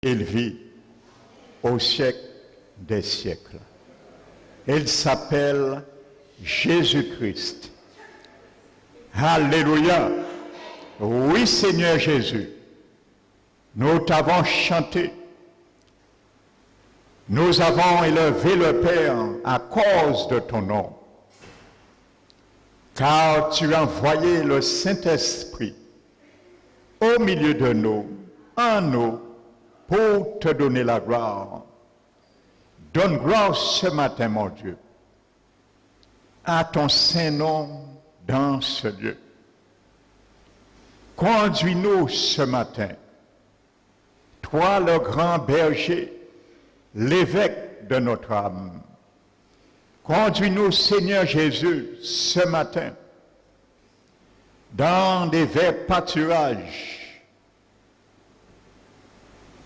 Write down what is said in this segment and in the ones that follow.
élevé au siècle des siècles. Elle s'appelle Jésus-Christ. Alléluia. Oui, Seigneur Jésus, nous t'avons chanté. Nous avons élevé le Père à cause de ton nom. Car tu as envoyé le Saint-Esprit au milieu de nous, en nous, pour te donner la gloire. Donne gloire ce matin, mon Dieu, à ton saint nom dans ce lieu. Conduis-nous ce matin, toi le grand berger, l'évêque de notre âme. Conduis-nous, Seigneur Jésus, ce matin, dans des verts pâturages.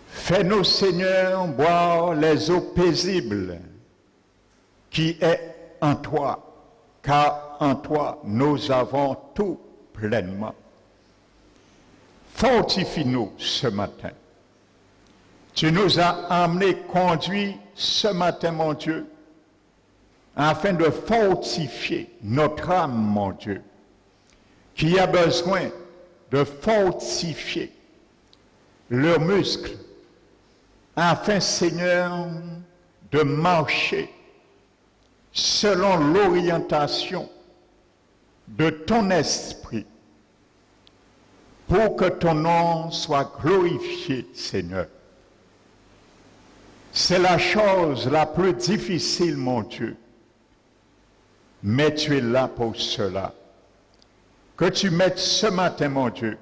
Fais-nous, Seigneur, boire les eaux paisibles qui est en toi, car en toi, nous avons tout pleinement. Fortifie-nous ce matin. Tu nous as amenés, conduits ce matin, mon Dieu, afin de fortifier notre âme, mon Dieu, qui a besoin de fortifier leurs muscles, afin, Seigneur, de marcher selon l'orientation de ton esprit, pour que ton nom soit glorifié, Seigneur. C'est la chose la plus difficile, mon Dieu, mais tu es là pour cela. Que tu mettes ce matin, mon Dieu,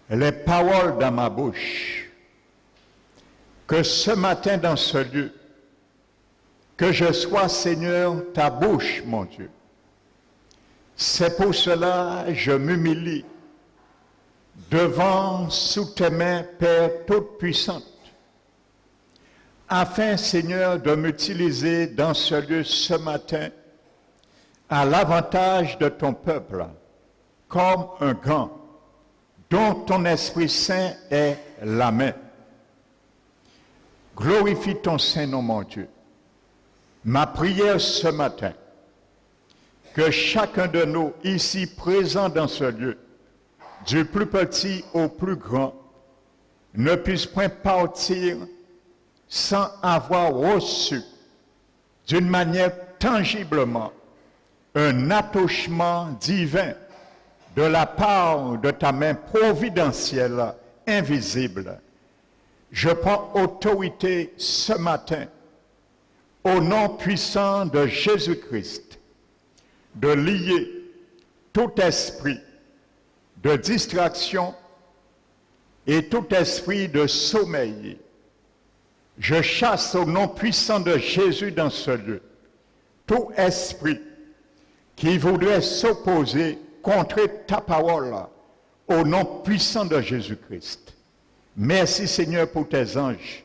les paroles dans ma bouche. Que ce matin, dans ce lieu, que je sois, Seigneur, ta bouche, mon Dieu. C'est pour cela que je m'humilie devant, sous tes mains, Père toute-puissante, afin, Seigneur, de m'utiliser dans ce lieu ce matin à l'avantage de ton peuple, comme un gant dont ton Esprit Saint est la main. Glorifie ton Saint-Nom, mon Dieu. Ma prière ce matin, que chacun de nous, ici présent dans ce lieu, du plus petit au plus grand, ne puisse point partir sans avoir reçu d'une manière tangiblement un attouchement divin de la part de ta main providentielle, invisible. Je prends autorité ce matin, au nom puissant de Jésus-Christ, de lier tout esprit de distraction et tout esprit de sommeil. Je chasse au nom puissant de Jésus dans ce lieu tout esprit qui voudrait s'opposer contre ta parole au nom puissant de Jésus-Christ. Merci Seigneur pour tes anges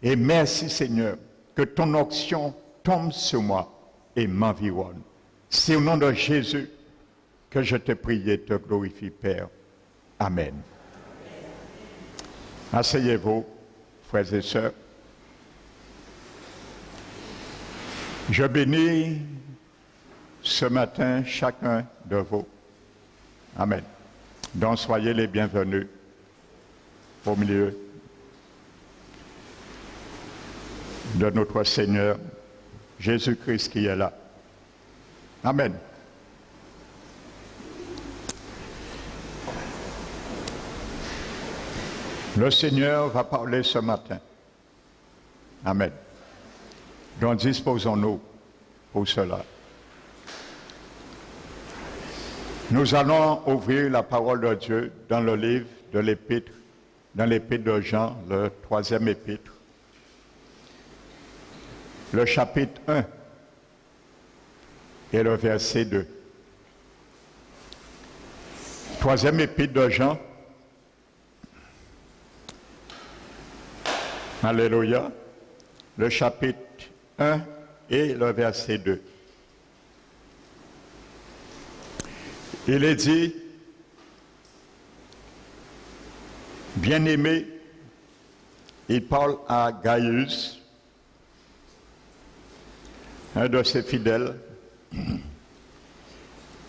et merci Seigneur que ton onction tombe sur moi et m'environne. C'est au nom de Jésus que je te prie et te glorifie, Père. Amen. Asseyez-vous, frères et sœurs. Je bénis ce matin chacun de vous. Amen. Donc soyez les bienvenus au milieu de notre Seigneur Jésus-Christ qui est là. Amen. Le Seigneur va parler ce matin. Amen. Donc disposons-nous pour cela. Nous allons ouvrir la parole de Dieu dans le livre de l'Épître, dans l'Épître de Jean, le 3e épître, le chapitre 1 et le verset 2. 3e épître de Jean. Alléluia. Le chapitre 1 et le verset 2. Il est dit, bien-aimés, il parle à Gaius, un de ses fidèles.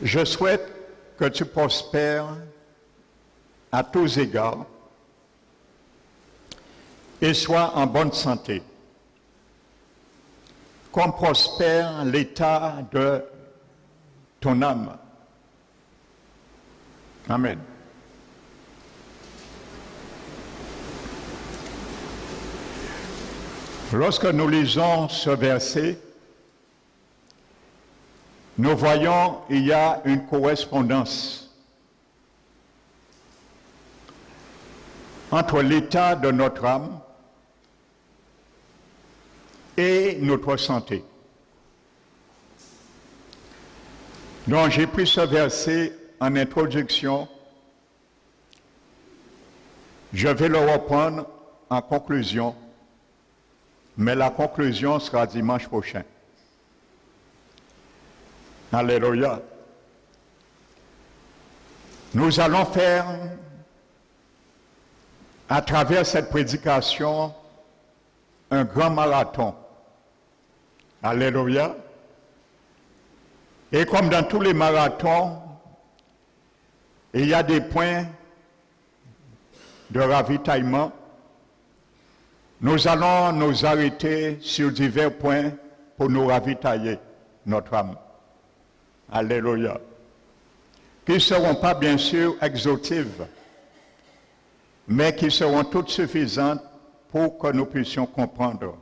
Je souhaite que tu prospères à tous égards et sois en bonne santé, comme prospère l'état de ton âme. Amen. Lorsque nous lisons ce verset, nous voyons qu'il y a une correspondance entre l'état de notre âme et notre santé. Donc j'ai pris ce verset en introduction. Je vais le reprendre en conclusion, mais la conclusion sera dimanche prochain. Alléluia. Nous allons faire, à travers cette prédication, un grand marathon. Alléluia. Et comme dans tous les marathons, il y a des points de ravitaillement. Nous allons nous arrêter sur divers points pour nous ravitailler notre âme. Alléluia. Qui ne seront pas bien sûr exhaustives, mais qui seront toutes suffisantes pour que nous puissions comprendre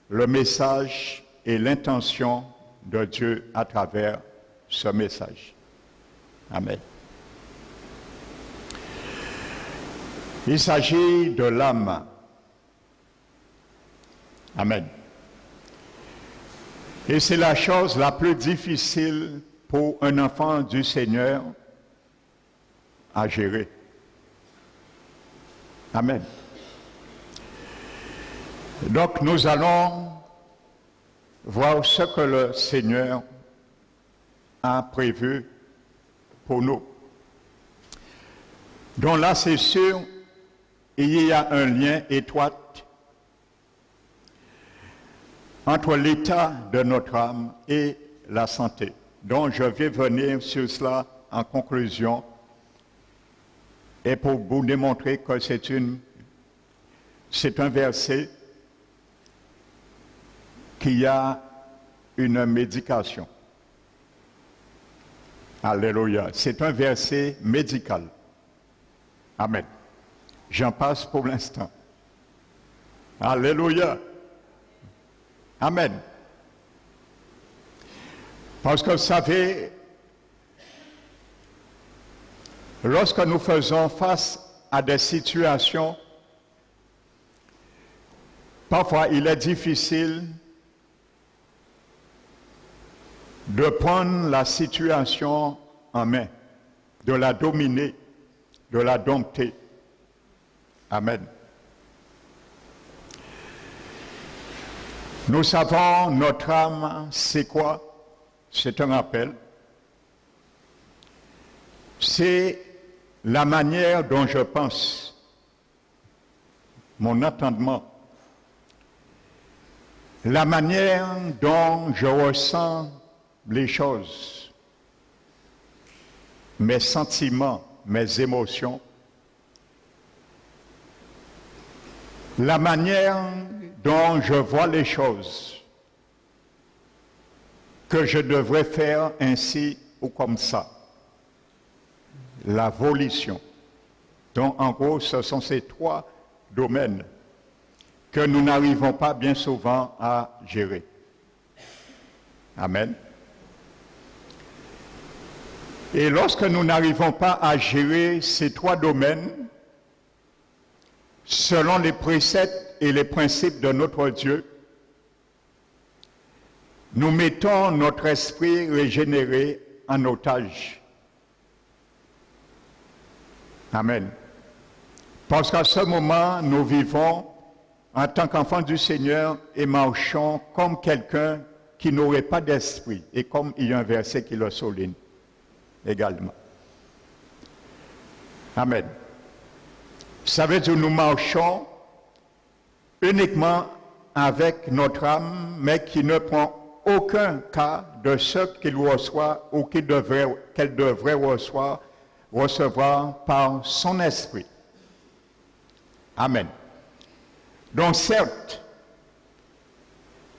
le message et l'intention de Dieu à travers ce message. Amen. Il s'agit de l'âme. Amen. Et c'est la chose la plus difficile pour un enfant du Seigneur à gérer. Amen. Donc nous allons voir ce que le Seigneur a prévu pour nous. Donc là, c'est sûr, il y a un lien étroit entre l'état de notre âme et la santé. Donc je vais venir sur cela en conclusion et pour vous démontrer que c'est un verset qui a une médication. Alléluia. C'est un verset médical. Amen. J'en passe pour l'instant. Alléluia. Amen. Parce que vous savez, lorsque nous faisons face à des situations, parfois il est difficile de prendre la situation en main, de la dominer, de la dompter. Amen. Nous savons, notre âme, c'est quoi? C'est un rappel. C'est la manière dont je pense, mon entendement, la manière dont je ressens les choses, mes sentiments, mes émotions, la manière dont je vois les choses, que je devrais faire ainsi ou comme ça. La volition. Donc en gros, ce sont ces trois domaines que nous n'arrivons pas bien souvent à gérer. Amen. Et lorsque nous n'arrivons pas à gérer ces trois domaines, selon les préceptes et les principes de notre Dieu, nous mettons notre esprit régénéré en otage. Amen. Parce qu'à ce moment, nous vivons en tant qu'enfants du Seigneur et marchons comme quelqu'un qui n'aurait pas d'esprit. Et comme il y a un verset qui le souligne également. Amen. Ça veut dire que nous marchons uniquement avec notre âme, mais qui ne prend aucun cas de ce qu'il reçoit ou qu'elle devrait recevoir par son esprit. Amen. Donc certes,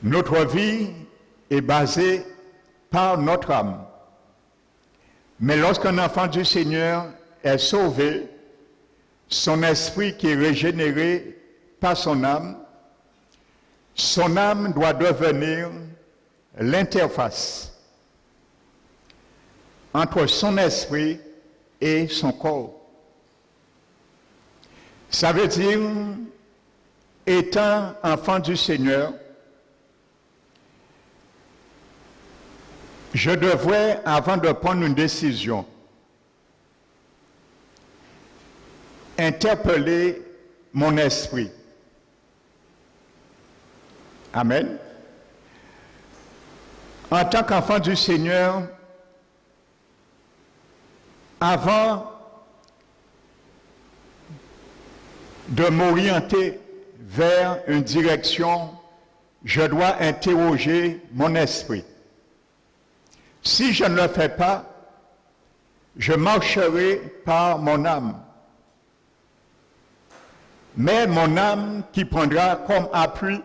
notre vie est basée par notre âme. Mais lorsqu'un enfant du Seigneur est sauvé, son esprit qui est régénéré par son âme doit devenir l'interface entre son esprit et son corps. Ça veut dire, étant enfant du Seigneur, je devrais, avant de prendre une décision, interpeller mon esprit. Amen. En tant qu'enfant du Seigneur, avant de m'orienter vers une direction, je dois interroger mon esprit. Si je ne le fais pas, je marcherai par mon âme. Mais mon âme qui prendra comme appui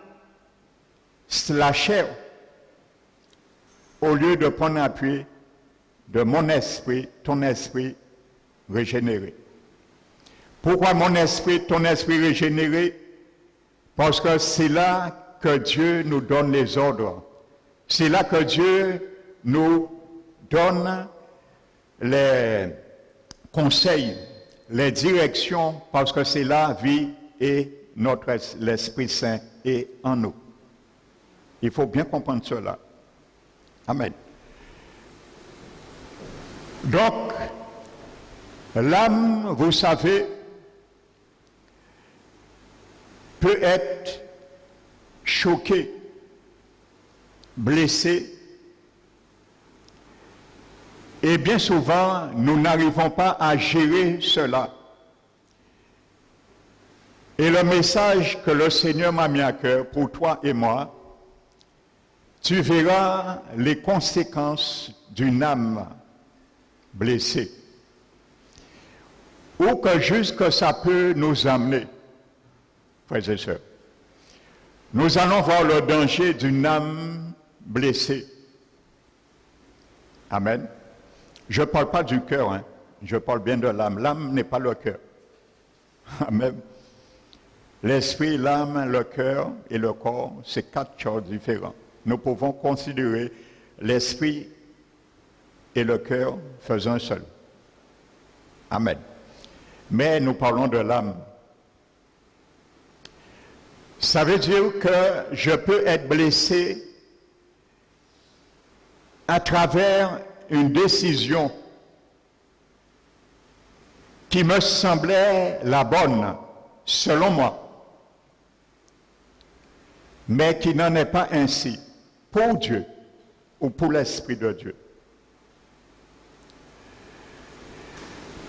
la chair, au lieu de prendre appui de mon esprit, ton esprit régénéré. Pourquoi mon esprit, ton esprit régénéré? Parce que c'est là que Dieu nous donne les ordres. C'est là que Dieu nous donne les conseils, les directions, parce que c'est là vie et l'Esprit Saint est en nous. Il faut bien comprendre cela. Amen. Donc, l'âme, vous savez, peut être choquée, blessée, et bien souvent, nous n'arrivons pas à gérer cela. Et le message que le Seigneur m'a mis à cœur pour toi et moi, tu verras les conséquences d'une âme blessée. Ou que jusque ça peut nous amener, frères et sœurs. Nous allons voir le danger d'une âme blessée. Amen. Je ne parle pas du cœur, hein. Je parle bien de l'âme. L'âme n'est pas le cœur. Amen. L'esprit, l'âme, le cœur et le corps, c'est 4 choses différentes. Nous pouvons considérer l'esprit et le cœur faisant un seul. Amen. Mais nous parlons de l'âme. Ça veut dire que je peux être blessé à travers une décision qui me semblait la bonne, selon moi, mais qui n'en est pas ainsi pour Dieu ou pour l'Esprit de Dieu.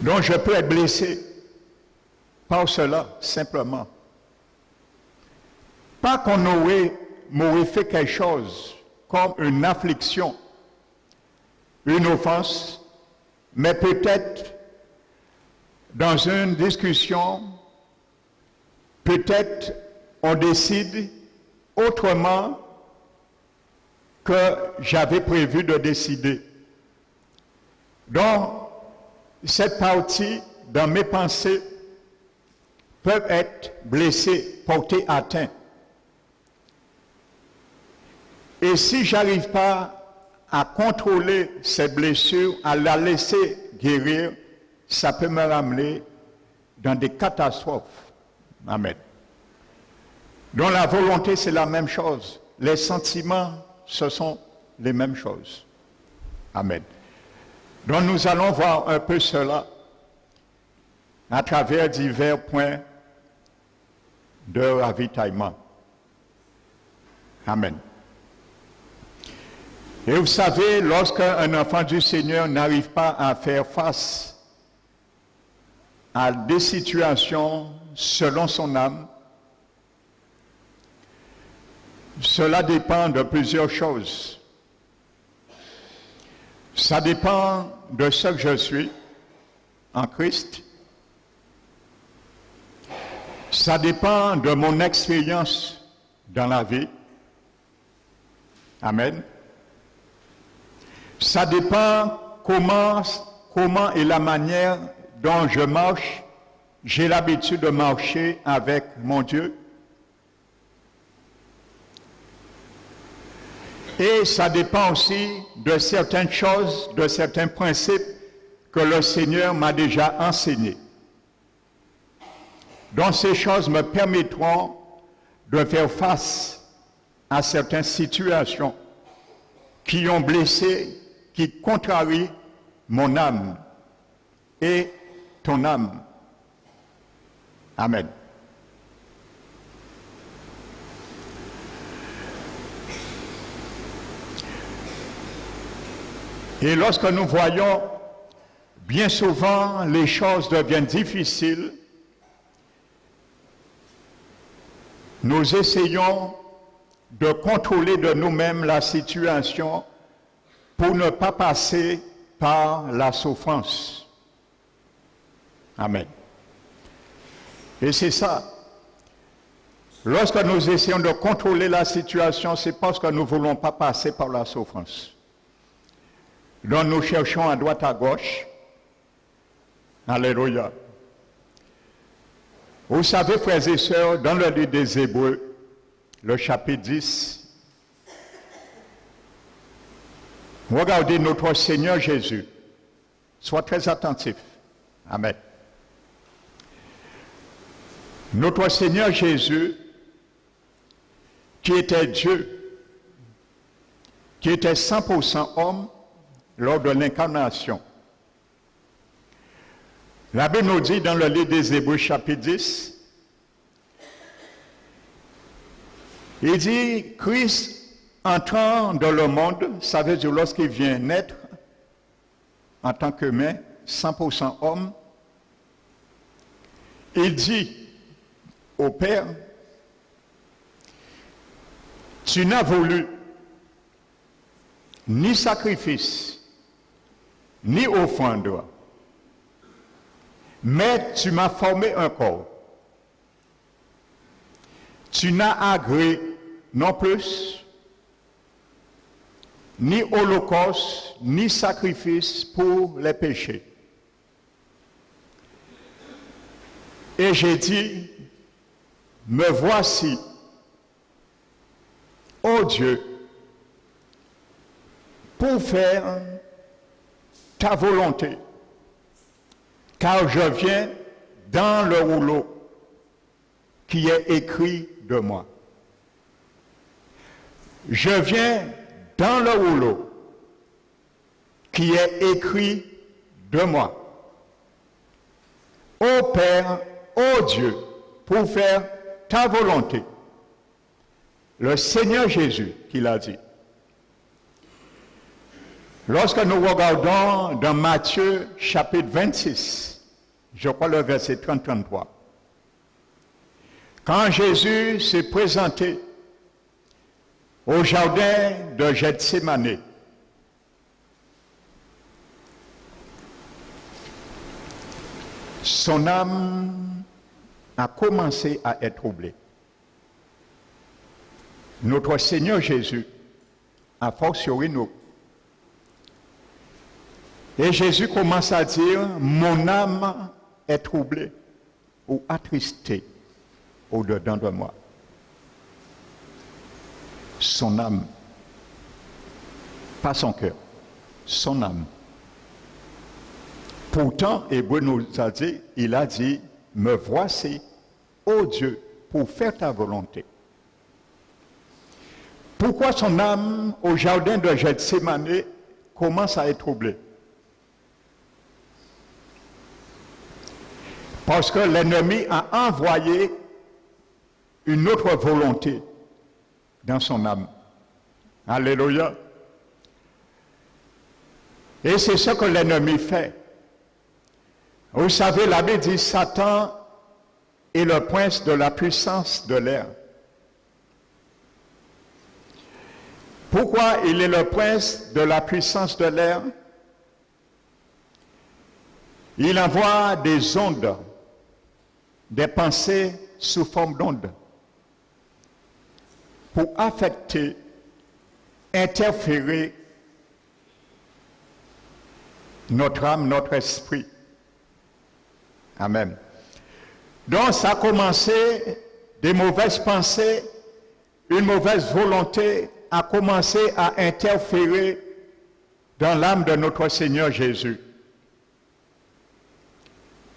Donc je peux être blessé par cela, simplement. Pas qu'on m'aurait fait quelque chose comme une affliction, une offense, mais peut-être dans une discussion, peut-être on décide autrement que j'avais prévu de décider. Donc, cette partie dans mes pensées peut être blessée, portée atteinte. Et si je n'arrive pas à contrôler cette blessure, à la laisser guérir, ça peut me ramener dans des catastrophes. Amen. Donc la volonté, c'est la même chose. Les sentiments, ce sont les mêmes choses. Amen. Donc nous allons voir un peu cela à travers divers points de ravitaillement. Amen. Et vous savez, lorsqu'un enfant du Seigneur n'arrive pas à faire face à des situations selon son âme, Cela dépend de plusieurs choses. Ça dépend de ce que je suis en Christ. Ça dépend de mon expérience dans la vie. Amen. Ça dépend comment est la manière dont je marche. J'ai l'habitude de marcher avec mon Dieu. Et ça dépend aussi de certaines choses, de certains principes que le Seigneur m'a déjà enseignés. Donc ces choses me permettront de faire face à certaines situations qui ont blessé, qui contrarient mon âme et ton âme. Amen. Et lorsque nous voyons, bien souvent, les choses deviennent difficiles, nous essayons de contrôler de nous-mêmes la situation pour ne pas passer par la souffrance. Amen. Et c'est ça. Lorsque nous essayons de contrôler la situation, c'est parce que nous ne voulons pas passer par la souffrance. Donc nous cherchons à droite à gauche. Alléluia. Vous savez, frères et sœurs, dans le livre des Hébreux, le chapitre 10, regardez notre Seigneur Jésus. Sois très attentif. Amen. Notre Seigneur Jésus, qui était Dieu, qui était 100% homme lors de l'incarnation. La Bible nous dit dans le livre des Hébreux chapitre 10, il dit, Christ entrant dans le monde, ça veut dire lorsqu'il vient naître en tant qu'humain, 100% homme, il dit au Père, tu n'as voulu ni sacrifice, ni offrande, mais tu m'as formé un corps. Tu n'as agréé non plus ni holocauste, ni sacrifice pour les péchés. Et j'ai dit, me voici, ô Dieu, pour faire ta volonté, car je viens dans le rouleau qui est écrit de moi. Je viens dans le rouleau qui est écrit de moi. Ô Père, ô Dieu, pour faire ta volonté. Le Seigneur Jésus qui l'a dit. Lorsque nous regardons dans Matthieu chapitre 26, je crois le verset 30-33, quand Jésus s'est présenté au jardin de Gethsémane, son âme a commencé à être troublée. Notre Seigneur Jésus a fortiori nous. Et Jésus commence à dire, mon âme est troublée ou attristée au-dedans de moi. Son âme, pas son cœur, son âme. Pourtant, Hébreu nous a dit, il a dit, me voici, ô Dieu, pour faire ta volonté. Pourquoi son âme au jardin de Gethsémane commence à être troublée? Parce que l'ennemi a envoyé une autre volonté dans son âme. Alléluia. Et c'est ce que l'ennemi fait. Vous savez, la Bible dit Satan est le prince de la puissance de l'air. Pourquoi il est le prince de la puissance de l'air? Il envoie des ondes, des pensées sous forme d'ondes, pour affecter, interférer notre âme, notre esprit. Amen. Donc ça a commencé, des mauvaises pensées, une mauvaise volonté a commencé à interférer dans l'âme de notre Seigneur Jésus.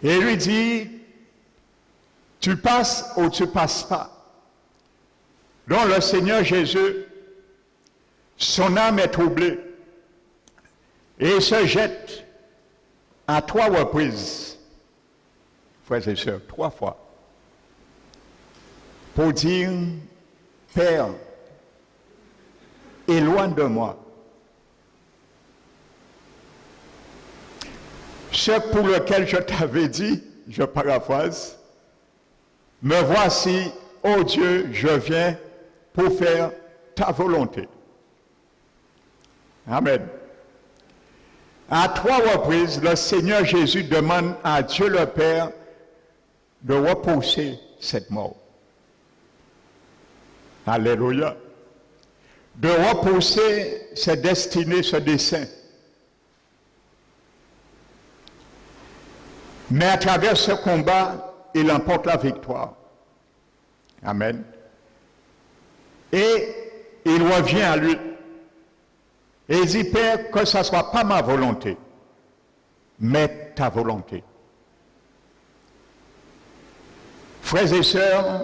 Et il lui dit, tu passes ou tu passes pas. Donc le Seigneur Jésus, son âme est troublée et il se jette à 3 reprises, frères et sœurs, 3 fois, pour dire, Père, éloigne de moi ce pour lequel je t'avais dit, je paraphrase, me voici, ô Dieu, je viens pour faire ta volonté. Amen. À 3 reprises, le Seigneur Jésus demande à Dieu le Père de repousser cette mort. Alléluia. De repousser cette destinée, ce dessein. Mais à travers ce combat, il emporte la victoire. Amen. Et il revient à lui. Et il dit, Père, que ce ne soit pas ma volonté, mais ta volonté. Frères et sœurs,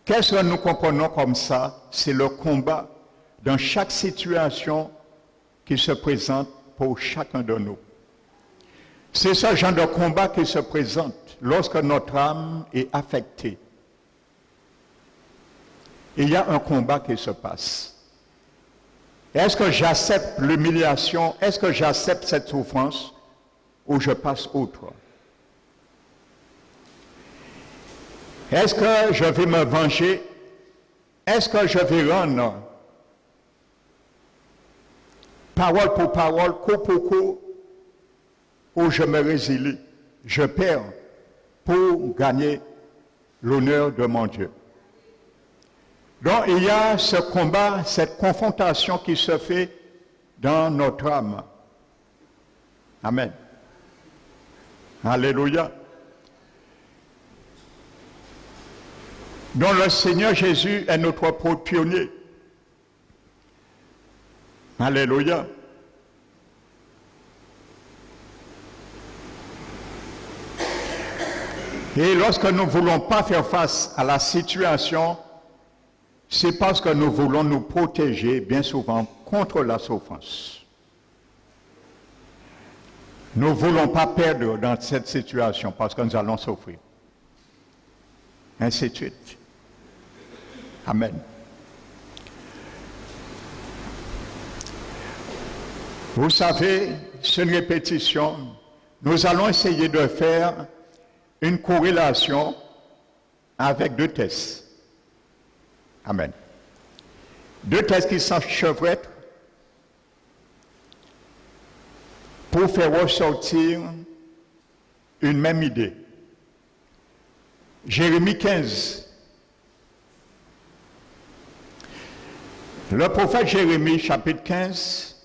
qu'est-ce que nous comprenons comme ça? C'est le combat dans chaque situation qui se présente pour chacun de nous. C'est ce genre de combat qui se présente lorsque notre âme est affectée. Il y a un combat qui se passe. Est-ce que j'accepte l'humiliation? Est-ce que j'accepte cette souffrance? Ou je passe outre? Est-ce que je vais me venger? Est-ce que je vais rendre parole pour parole, coup pour coup, ou je me résilie, je perds pour gagner l'honneur de mon Dieu? Donc il y a ce combat, cette confrontation qui se fait dans notre âme. Amen. Alléluia. Donc le Seigneur Jésus est notre pionnier. Alléluia. Et lorsque nous ne voulons pas faire face à la situation, c'est parce que nous voulons nous protéger bien souvent contre la souffrance. Nous ne voulons pas perdre dans cette situation parce que nous allons souffrir. Ainsi de suite. Amen. Vous savez, c'est une répétition. Nous allons essayer de faire une corrélation avec 2 tests. Amen. 2 tests qui s'enchevêtrent pour faire ressortir une même idée. Jérémie 15. Le prophète Jérémie, chapitre 15,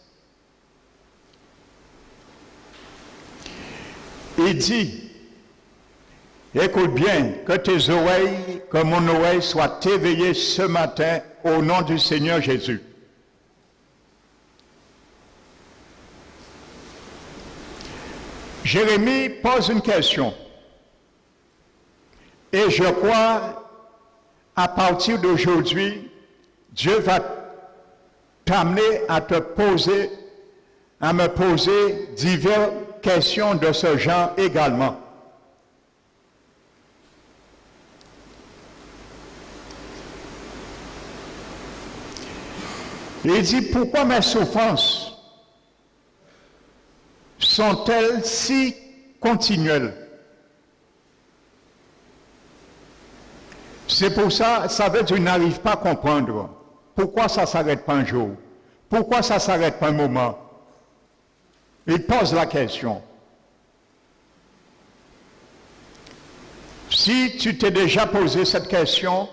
il dit, écoute bien, que tes oreilles, que mon oreille soit éveillée ce matin au nom du Seigneur Jésus. Jérémie pose une question. Et je crois, à partir d'aujourd'hui, Dieu va t'amener à me poser diverses questions de ce genre également. Il dit, pourquoi mes souffrances sont-elles si continuelles? C'est pour ça, ça veut dire que tu n'arrives pas à comprendre. Pourquoi ça ne s'arrête pas un jour? Pourquoi ça ne s'arrête pas un moment? Il pose la question. Si tu t'es déjà posé cette question,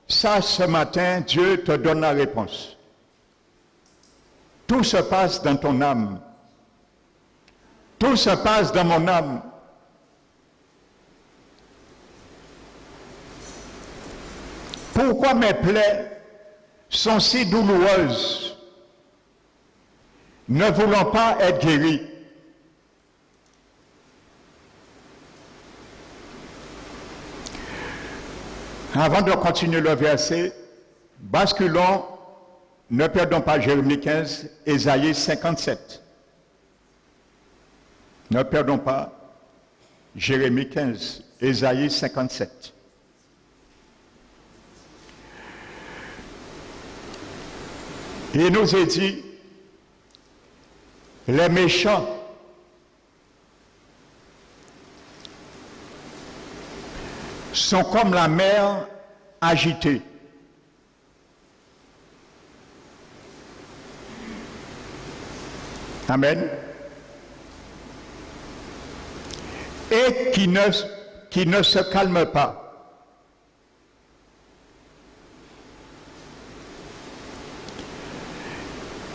ça, ce matin, Dieu te donne la réponse. Tout se passe dans ton âme. Tout se passe dans mon âme. Pourquoi mes plaies sont si douloureuses, ne voulant pas être guéries? Avant de continuer le verset, basculons, ne perdons pas Jérémie 15, Ésaïe 57. Ne perdons pas Jérémie 15, Ésaïe 57. Il nous est dit, les méchants sont comme la mer agitée. Amen. Et qui ne se calme pas.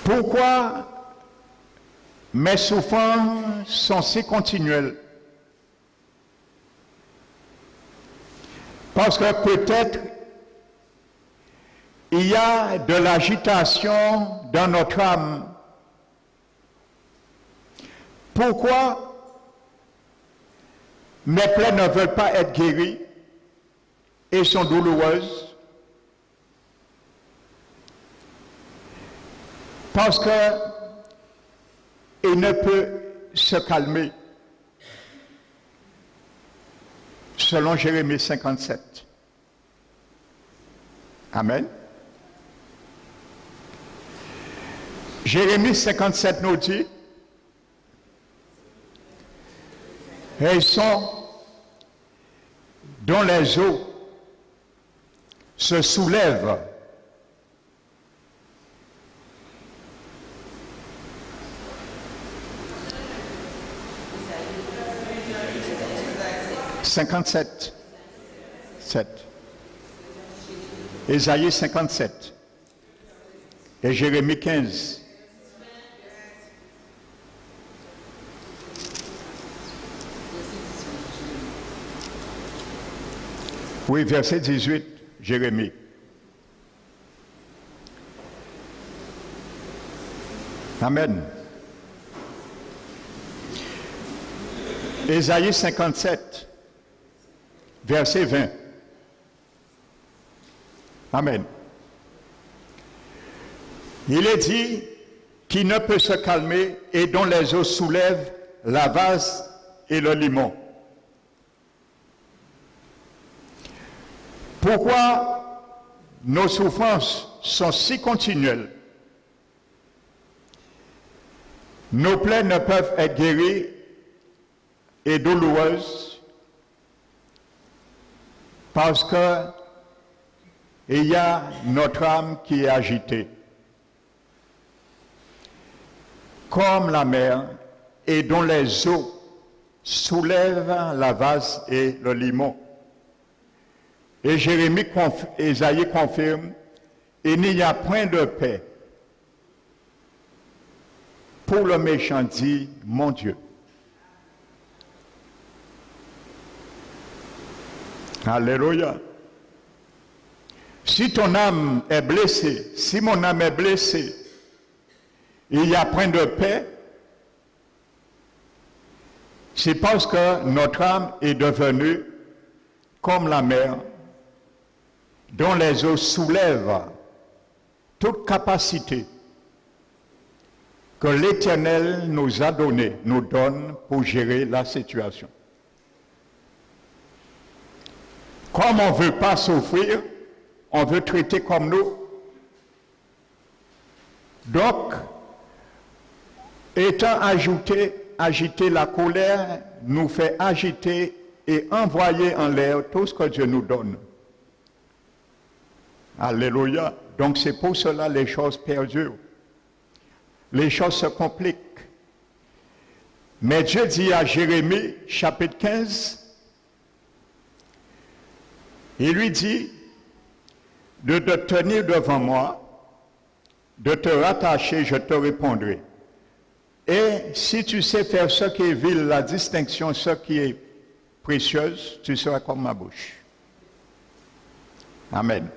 Pourquoi mes souffrances sont si continuelles? Parce que peut-être il y a de l'agitation dans notre âme. Pourquoi mes plaies ne veulent pas être guéries et sont douloureuses? Parce qu'il ne peut se calmer. Selon Jérémie 57. Amen. Jérémie 57 nous dit, elles sont dont les eaux se soulèvent. Cinquante-sept. Ésaïe 57. Et Jérémie 15. Oui, verset 18, Jérémie. Amen. Ésaïe 57, verset 20. Amen. Il est dit, qui ne peut se calmer et dont les eaux soulèvent la vase et le limon. Pourquoi nos souffrances sont si continuelles? Nos plaies ne peuvent être guéries et douloureuses parce que il y a notre âme qui est agitée. Comme la mer et dont les eaux soulèvent la vase et le limon. Et Ésaïe confirme, il n'y a point de paix pour le méchant, dit mon Dieu. Alléluia. Si ton âme est blessée, si mon âme est blessée, il n'y a point de paix, c'est parce que notre âme est devenue comme la mer, dont les eaux soulèvent toute capacité que l'Éternel nous a donnée, nous donne pour gérer la situation. Comme on ne veut pas souffrir, on veut traiter comme nous. Donc, étant agité, la colère nous fait agiter et envoyer en l'air tout ce que Dieu nous donne. Alléluia. Donc c'est pour cela les choses perdurent. Les choses se compliquent. Mais Dieu dit à Jérémie, chapitre 15, il lui dit de te tenir devant moi, de te rattacher, je te répondrai. Et si tu sais faire ce qui est vil, la distinction, ce qui est précieuse, tu seras comme ma bouche. Amen.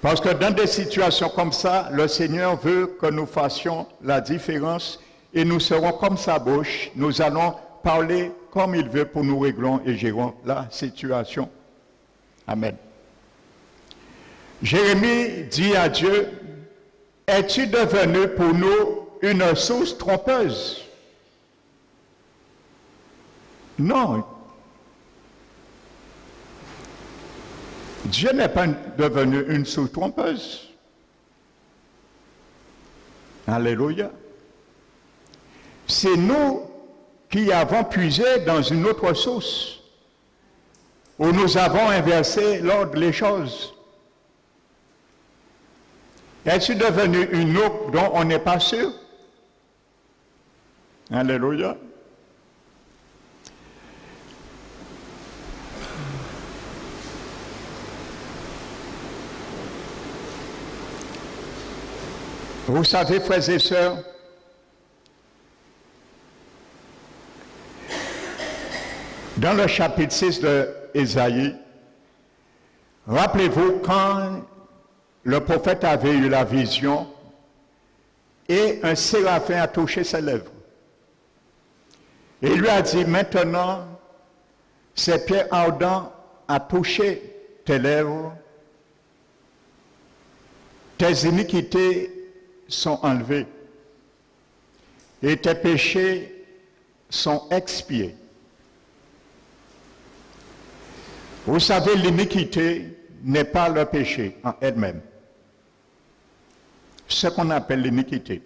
Parce que dans des situations comme ça, le Seigneur veut que nous fassions la différence et nous serons comme sa bouche. Nous allons parler comme il veut pour nous régler et gérer la situation. Amen. Jérémie dit à Dieu, es-tu devenu pour nous une source trompeuse? Non. Dieu n'est pas devenu une source trompeuse. Alléluia. C'est nous qui avons puisé dans une autre source, où nous avons inversé l'ordre des choses. Es-tu devenu une eau dont on n'est pas sûr? Alléluia. Vous savez, frères et sœurs, dans le chapitre 6 de Ésaïe, rappelez-vous quand le prophète avait eu la vision et un séraphin a touché ses lèvres. Et il lui a dit, maintenant, ces pieds ardents a touché tes lèvres, tes iniquités sont enlevées et tes péchés sont expiés. Vous savez, l'iniquité n'est pas le péché en elle-même. Ce qu'on appelle l'iniquité.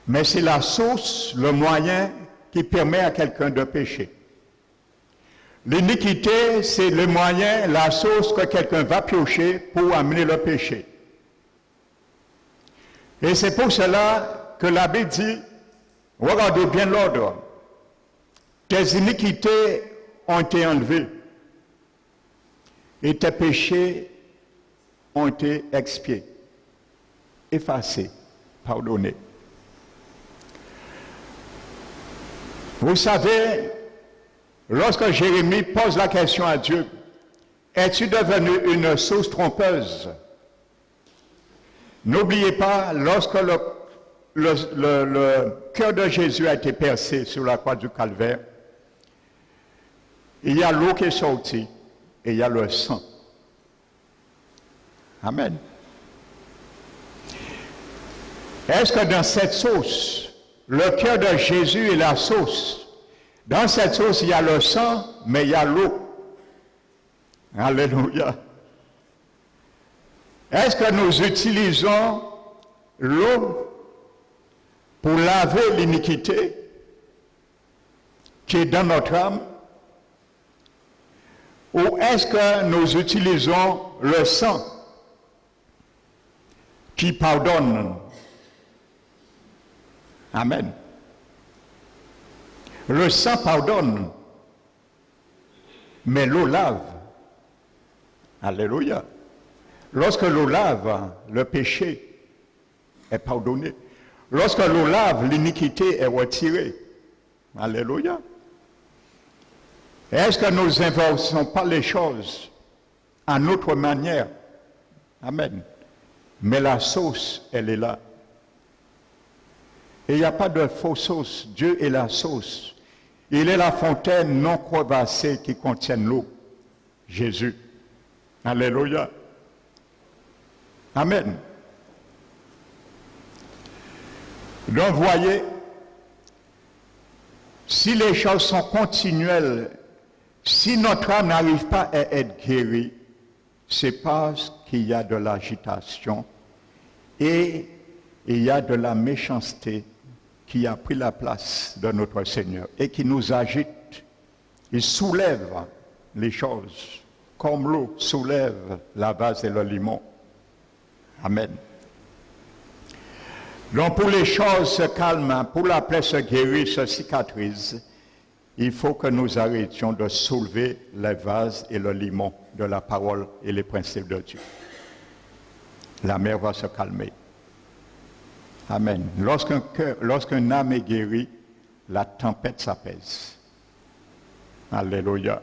Mais c'est la source, le moyen qui permet à quelqu'un de pécher. L'iniquité, c'est le moyen, la source que quelqu'un va piocher pour amener le péché. Et c'est pour cela que la Bible dit, regardez bien l'ordre, tes iniquités ont été enlevés et tes péchés ont été expiés, effacés, pardonnés. Vous savez, lorsque Jérémie pose la question à Dieu, es-tu devenu une source trompeuse? N'oubliez pas, lorsque le cœur de Jésus a été percé sur la croix du Calvaire, il y a l'eau qui est sortie et il y a le sang. Amen. Est-ce que dans cette source, le cœur de Jésus est la source? Dans cette source, il y a le sang, mais il y a l'eau. Alléluia. Est-ce que nous utilisons l'eau pour laver l'iniquité qui est dans notre âme? Ou est-ce que nous utilisons le sang qui pardonne? Amen. Le sang pardonne, mais l'eau lave. Alléluia. Lorsque l'eau lave, le péché est pardonné. Lorsque l'eau lave, l'iniquité est retirée. Alléluia. Est-ce que nous n'inversons pas les choses à notre manière? Amen. Mais la source, elle est là. Et il n'y a pas de fausse source. Dieu est la source. Il est la fontaine non crevassée qui contient l'eau. Jésus. Alléluia. Amen. Donc, voyez, si les choses sont continuelles, si notre âme n'arrive pas à être guérie, c'est parce qu'il y a de l'agitation et il y a de la méchanceté qui a pris la place de notre Seigneur et qui nous agite. Il soulève les choses. comme l'eau soulève la vase et le limon. Amen. Donc pour les choses se calment, pour la plaie se guérit, se cicatrise, il faut que nous arrêtions de soulever les vases et le limon de la parole et les principes de Dieu. La mer va se calmer. Amen. Lorsqu'un âme est guéri, la tempête s'apaise. Alléluia.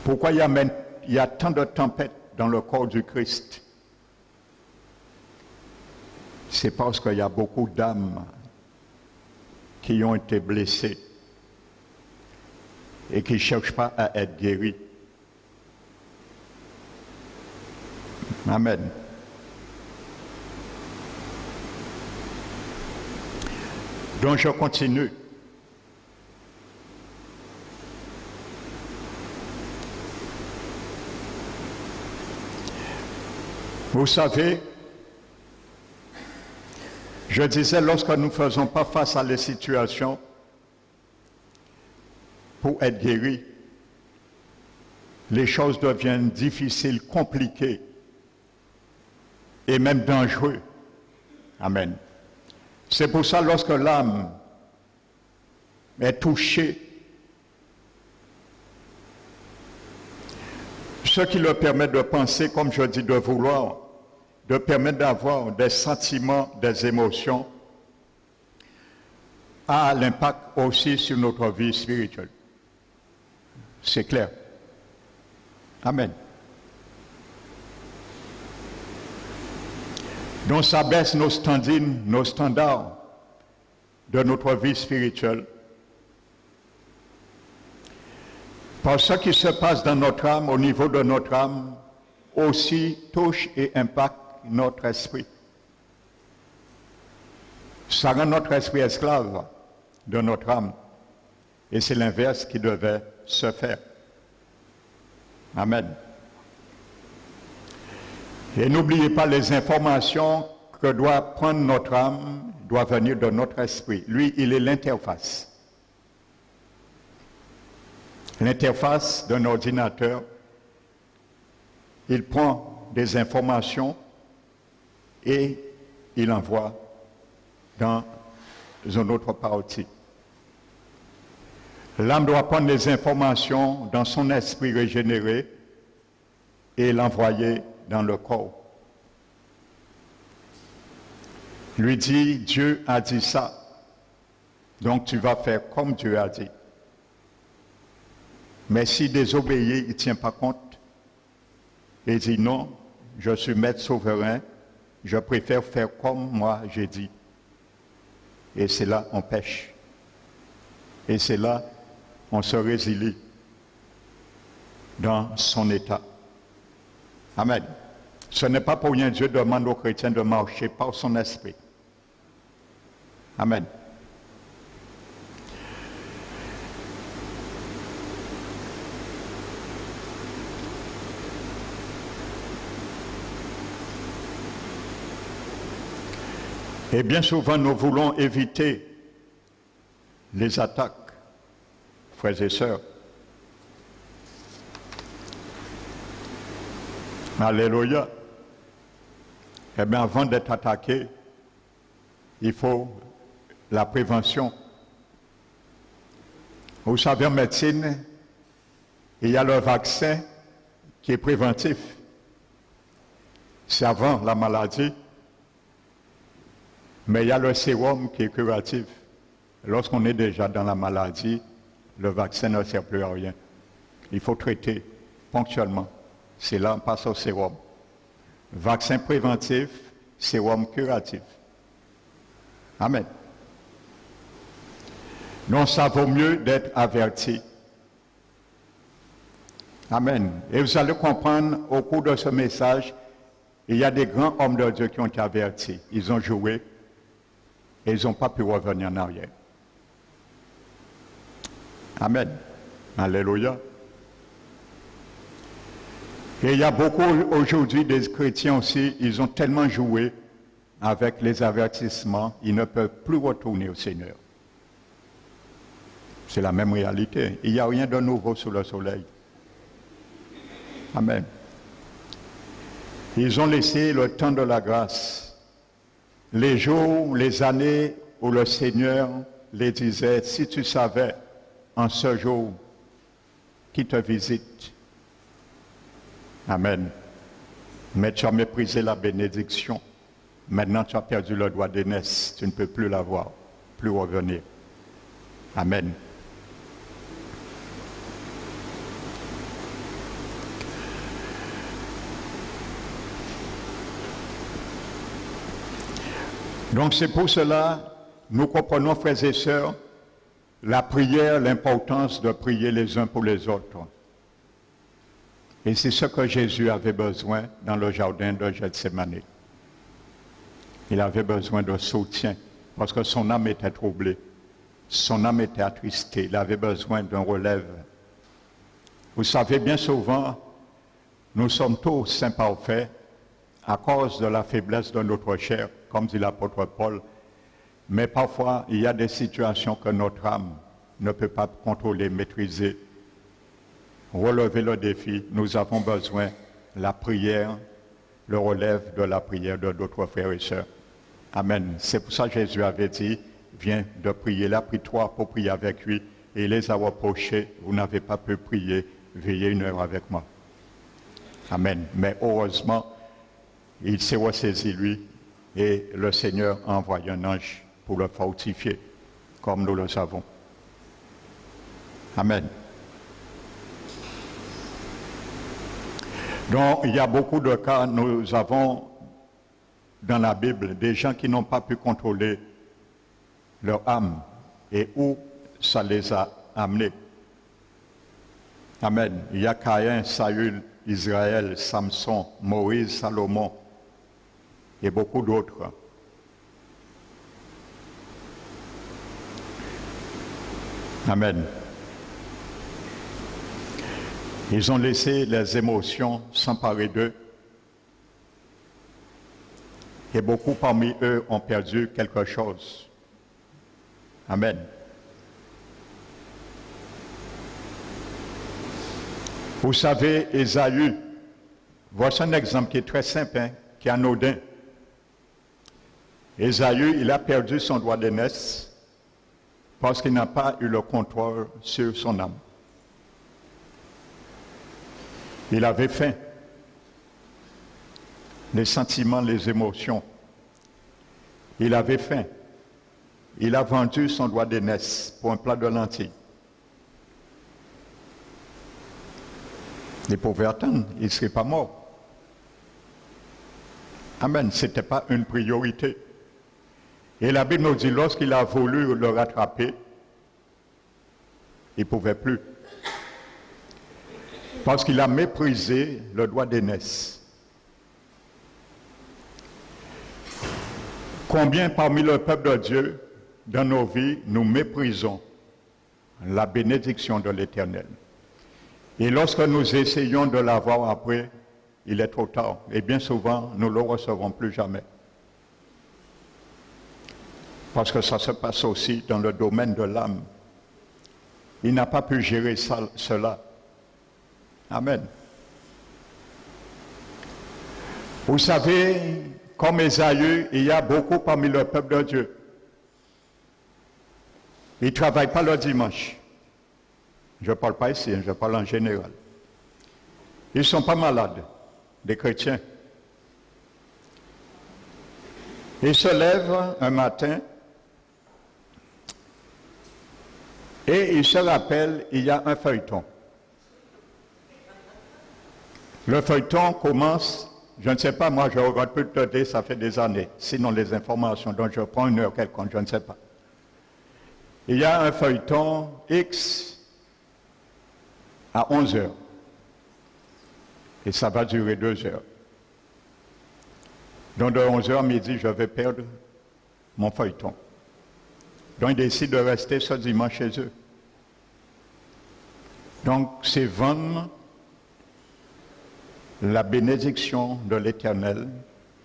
Pourquoi il y a tant de tempêtes dans le corps du Christ? C'est parce qu'il y a beaucoup d'âmes qui ont été blessées et qui ne cherchent pas à être guéries. Amen. Donc je continue. Vous savez, je disais, lorsque nous ne faisons pas face à les situations pour être guéris, les choses deviennent difficiles, compliquées et même dangereuses. Amen. C'est pour ça, lorsque l'âme est touchée, ce qui leur permet de penser, comme je dis, de vouloir, de permettre d'avoir des sentiments, des émotions, a l'impact aussi sur notre vie spirituelle. C'est clair. Amen. Donc ça baisse nos standings, nos standards de notre vie spirituelle. Par ce qui se passe dans notre âme, au niveau de notre âme, aussi touche et impacte notre esprit. Ça rend notre esprit esclave de notre âme. Et c'est l'inverse qui devait se faire. Amen. Et n'oubliez pas les informations que doit prendre notre âme, doivent venir de notre esprit. Lui, il est l'interface. L'interface d'un ordinateur, il prend des informations et il envoie dans une autre partie. L'âme doit prendre les informations dans son esprit régénéré et l'envoyer dans le corps. Lui dit, Dieu a dit ça, donc tu vas faire comme Dieu a dit. Mais si désobéi, il ne tient pas compte et dit non, je suis maître souverain, je préfère faire comme moi j'ai dit. Et c'est là on pêche. Et c'est là on se résilie dans son état. Amen. Ce n'est pas pour rien Dieu demande aux chrétiens de marcher par son esprit. Amen. Et bien souvent, nous voulons éviter les attaques, frères et sœurs. Alléluia. Eh bien, avant d'être attaqué, il faut la prévention. Vous savez, en médecine, il y a le vaccin qui est préventif. C'est avant la maladie. Mais il y a le sérum qui est curatif. Lorsqu'on est déjà dans la maladie, le vaccin ne sert plus à rien. Il faut traiter ponctuellement. C'est là qu'on passe au sérum. Vaccin préventif, sérum curatif. Amen. Donc ça vaut mieux d'être averti. Amen. Et vous allez comprendre au cours de ce message, il y a des grands hommes de Dieu qui ont été avertis. Ils ont joué et ils n'ont pas pu revenir en arrière. Amen. Alléluia. Et il y a beaucoup aujourd'hui des chrétiens aussi, ils ont tellement joué avec les avertissements, ils ne peuvent plus retourner au Seigneur. C'est la même réalité. Il n'y a rien de nouveau sous le soleil. Amen. Ils ont laissé le temps de la grâce, les jours, les années où le Seigneur les disait, si tu savais en ce jour qui te visite. Amen. Mais tu as méprisé la bénédiction. Maintenant, tu as perdu le droit d'aînesse. Tu ne peux plus l'avoir, plus revenir. Amen. Donc c'est pour cela, nous comprenons, frères et sœurs, la prière, l'importance de prier les uns pour les autres. Et c'est ce que Jésus avait besoin dans le jardin de Gethsémani. Il avait besoin de soutien parce que son âme était troublée, son âme était attristée, il avait besoin d'un relève. Vous savez, bien souvent, nous sommes tous imparfaits à cause de la faiblesse de notre chair, comme dit l'apôtre Paul. Mais parfois, il y a des situations que notre âme ne peut pas contrôler, maîtriser. Relever le défi, nous avons besoin de la prière, le relève de la prière de d'autres frères et sœurs. Amen. C'est pour ça que Jésus avait dit, viens de prier. Il a pris 3 pour prier avec lui et il les a reprochés. Vous n'avez pas pu prier, veillez 1 heure avec moi. Amen. Mais heureusement, il s'est ressaisi lui et le Seigneur a envoyé un ange pour le fortifier, comme nous le savons. Amen. Donc, il y a beaucoup de cas, nous avons dans la Bible des gens qui n'ont pas pu contrôler leur âme et où ça les a amenés. Amen. Il y a Caïn, Saül, Israël, Samson, Moïse, Salomon et beaucoup d'autres. Amen. Ils ont laissé les émotions s'emparer d'eux. Et beaucoup parmi eux ont perdu quelque chose. Amen. Vous savez, Ésaü, voici un exemple qui est très simple, qui est anodin. Ésaü, il a perdu son droit d'aînesse parce qu'il n'a pas eu le contrôle sur son âme. Il avait faim, les sentiments, les émotions. Il avait faim. Il a vendu son droit d'aînesse pour un plat de lentilles. Il pouvait attendre, il ne serait pas mort. Amen, ce n'était pas une priorité. Et la Bible nous dit, lorsqu'il a voulu le rattraper, il ne pouvait plus. Parce qu'il a méprisé le droit d'aînesse. Combien parmi le peuple de Dieu, dans nos vies, nous méprisons la bénédiction de l'Éternel. Et lorsque nous essayons de l'avoir après, il est trop tard. Et bien souvent, nous ne le recevrons plus jamais. Parce que ça se passe aussi dans le domaine de l'âme. Il n'a pas pu gérer cela. Amen. Vous savez, comme Ésaü, il y a beaucoup parmi le peuple de Dieu. Ils ne travaillent pas le dimanche. Je ne parle pas ici, je parle en général. Ils ne sont pas malades, des chrétiens. Ils se lèvent un matin et ils se rappellent, il y a un feuilleton. Le feuilleton commence, je ne sais pas, moi je regarde plus de télé, ça fait des années. Sinon les informations, donc je prends 1 heure quelconque, je ne sais pas. Il y a un feuilleton X à 11 heures. Et ça va durer 2 heures. Donc de 11 heures à midi, je vais perdre mon feuilleton. Donc ils décident de rester ce dimanche chez eux. Donc c'est vendre la bénédiction de l'Éternel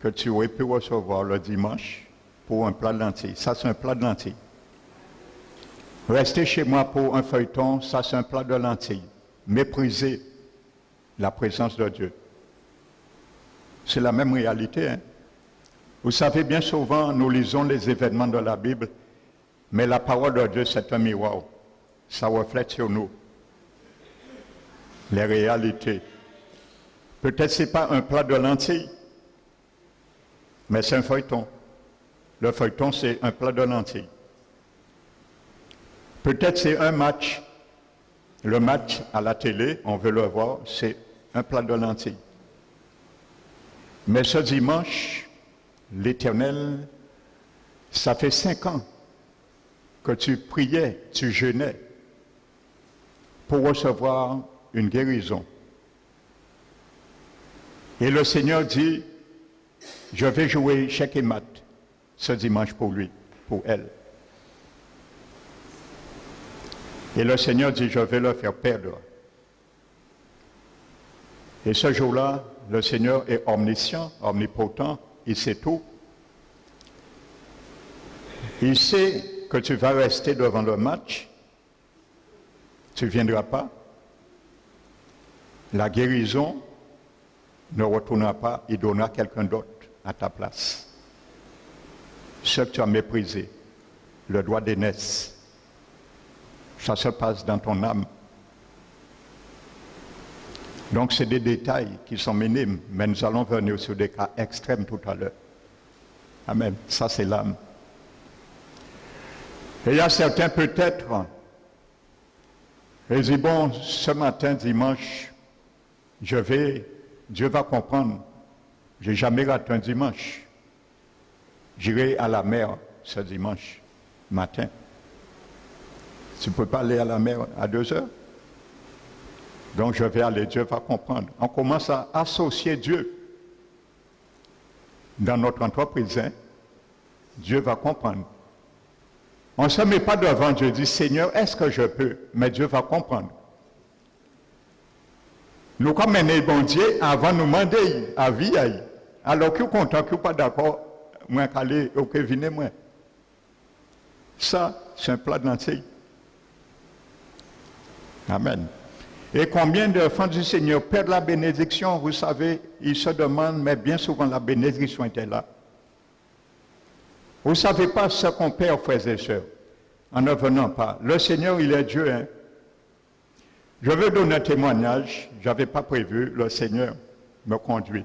que tu aurais pu recevoir le dimanche pour un plat de lentilles. Ça, c'est un plat de lentilles. Rester chez moi pour un feuilleton, ça, c'est un plat de lentilles. Mépriser la présence de Dieu. C'est la même réalité. Hein? Vous savez, bien souvent, nous lisons les événements de la Bible, mais la parole de Dieu, c'est un miroir. Ça reflète sur nous les réalités. Peut-être ce n'est pas un plat de lentilles, mais c'est un feuilleton. Le feuilleton, c'est un plat de lentilles. Peut-être c'est un match. Le match à la télé, on veut le voir, c'est un plat de lentilles. Mais ce dimanche, l'Éternel, ça fait 5 ans que tu priais, tu jeûnais pour recevoir une guérison. Et le Seigneur dit, je vais jouer chèque et mat ce dimanche pour lui, pour elle. Et le Seigneur dit, je vais le faire perdre. Et ce jour-là, le Seigneur est omniscient, omnipotent, il sait tout. Il sait que tu vas rester devant le match, tu ne viendras pas. La guérison ne retournera pas, il donnera quelqu'un d'autre à ta place. Ce que tu as méprisé, le droit d'aînesse, ça se passe dans ton âme. Donc c'est des détails qui sont minimes, mais nous allons venir sur des cas extrêmes tout à l'heure. Amen. Ça c'est l'âme. Et il y a certains peut-être, ils disent, bon, ce matin, dimanche, Dieu va comprendre. Je n'ai jamais raté un dimanche. J'irai à la mer ce dimanche matin. Tu ne peux pas aller à la mer à 2 heures. Donc je vais aller, Dieu va comprendre. On commence à associer Dieu dans notre entreprise. Hein? Dieu va comprendre. On ne se met pas devant Dieu, dit Seigneur, est-ce que je peux? Mais Dieu va comprendre. Nous, comme un bon Dieu, avant nous demander à vie, alors que vous êtes content, que vous n'êtes pas d'accord, moi, allez, ok, venez, moi. Ça, c'est un plat de lentilles. Amen. Et combien d'enfants du Seigneur perdent la bénédiction, vous savez, ils se demandent, mais bien souvent la bénédiction était là. Vous ne savez pas ce qu'on perd, frères et sœurs, en ne venant pas. Le Seigneur, il est Dieu. Hein? Je veux donner un témoignage, je n'avais pas prévu, le Seigneur me conduit.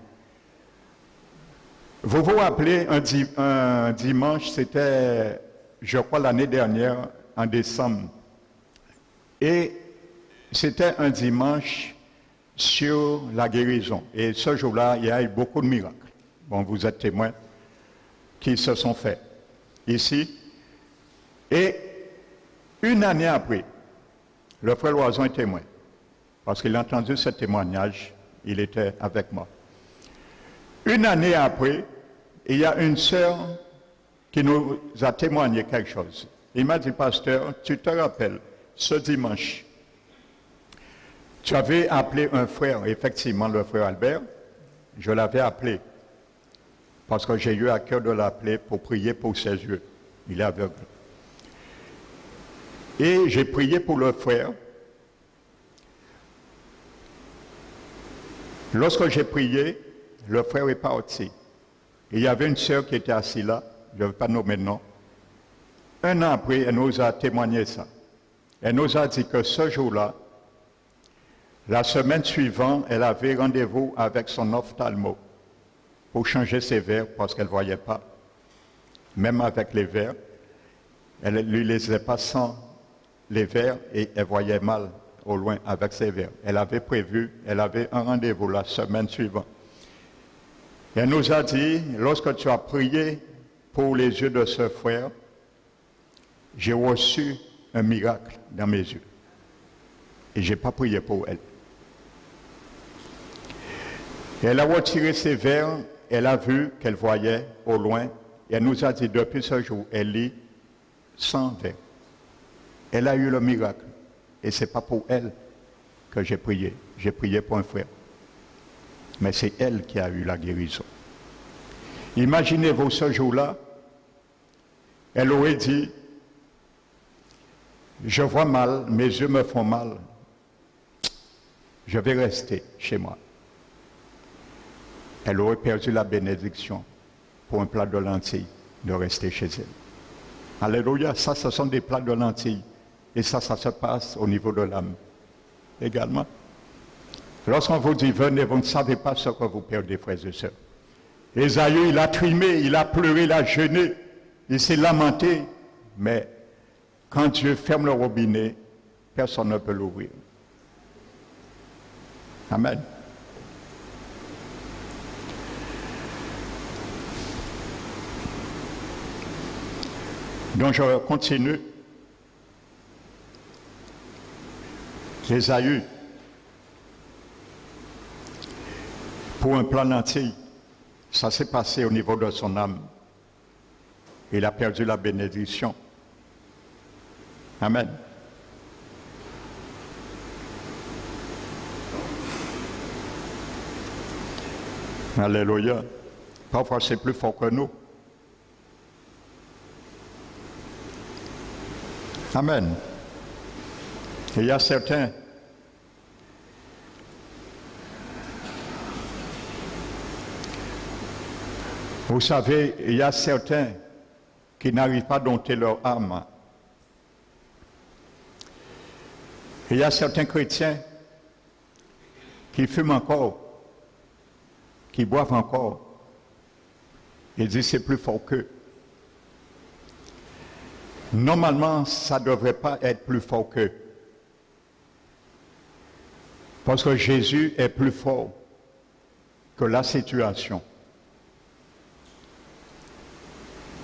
Vous vous rappelez, un dimanche, c'était, je crois, l'année dernière, en décembre. Et c'était un dimanche sur la guérison. Et ce jour-là, il y a eu beaucoup de miracles. Bon, vous êtes témoins qui se sont faits ici. Et une année après, le frère Loison est témoin. Parce qu'il a entendu ce témoignage, il était avec moi. Une année après, il y a une sœur qui nous a témoigné quelque chose. Il m'a dit, pasteur, tu te rappelles, ce dimanche, tu avais appelé un frère, effectivement le frère Albert, je l'avais appelé, parce que j'ai eu à cœur de l'appeler pour prier pour ses yeux. Il est aveugle. Et j'ai prié pour le frère. Lorsque j'ai prié, le frère est parti. Il y avait une sœur qui était assise là, je ne vais pas nommer de nom. Un an après, elle nous a témoigné ça. Elle nous a dit que ce jour-là, la semaine suivante, elle avait rendez-vous avec son ophtalmo pour changer ses verres parce qu'elle ne voyait pas. Même avec les verres, elle ne lui laissait pas sans les verres et elle voyait mal au loin avec ses verres. Elle avait prévu, elle avait un rendez-vous la semaine suivante. Elle nous a dit, lorsque tu as prié pour les yeux de ce frère, j'ai reçu un miracle dans mes yeux. Et je n'ai pas prié pour elle. Elle a retiré ses verres, elle a vu qu'elle voyait au loin. Et elle nous a dit, depuis ce jour, elle lit sans verre. Elle a eu le miracle. Et ce n'est pas pour elle que j'ai prié. J'ai prié pour un frère. Mais c'est elle qui a eu la guérison. Imaginez-vous ce jour-là, elle aurait dit, je vois mal, mes yeux me font mal. je vais rester chez moi. Elle aurait perdu la bénédiction pour un plat de lentilles de rester chez elle. Alléluia, ça ce sont des plats de lentilles. Et ça se passe au niveau de l'âme également. Lorsqu'on vous dit venez, vous ne savez pas ce que vous perdez, frères et sœurs. Ésaïe, il a trimé, il a pleuré, il a jeûné, il s'est lamenté, mais quand Dieu ferme le robinet, personne ne peut l'ouvrir. Amen. Donc je continue. Ésaïe, pour un plan entier, ça s'est passé au niveau de son âme. Il a perdu la bénédiction. Amen. Alléluia. Parfois c'est plus fort que nous. Amen. Et il y a certains vous savez, il y a certains qui n'arrivent pas à dompter leur âme. Il y a certains chrétiens qui fument encore, qui boivent encore. Ils disent c'est plus fort qu'eux. Normalement, ça ne devrait pas être plus fort qu'eux. Parce que Jésus est plus fort que la situation.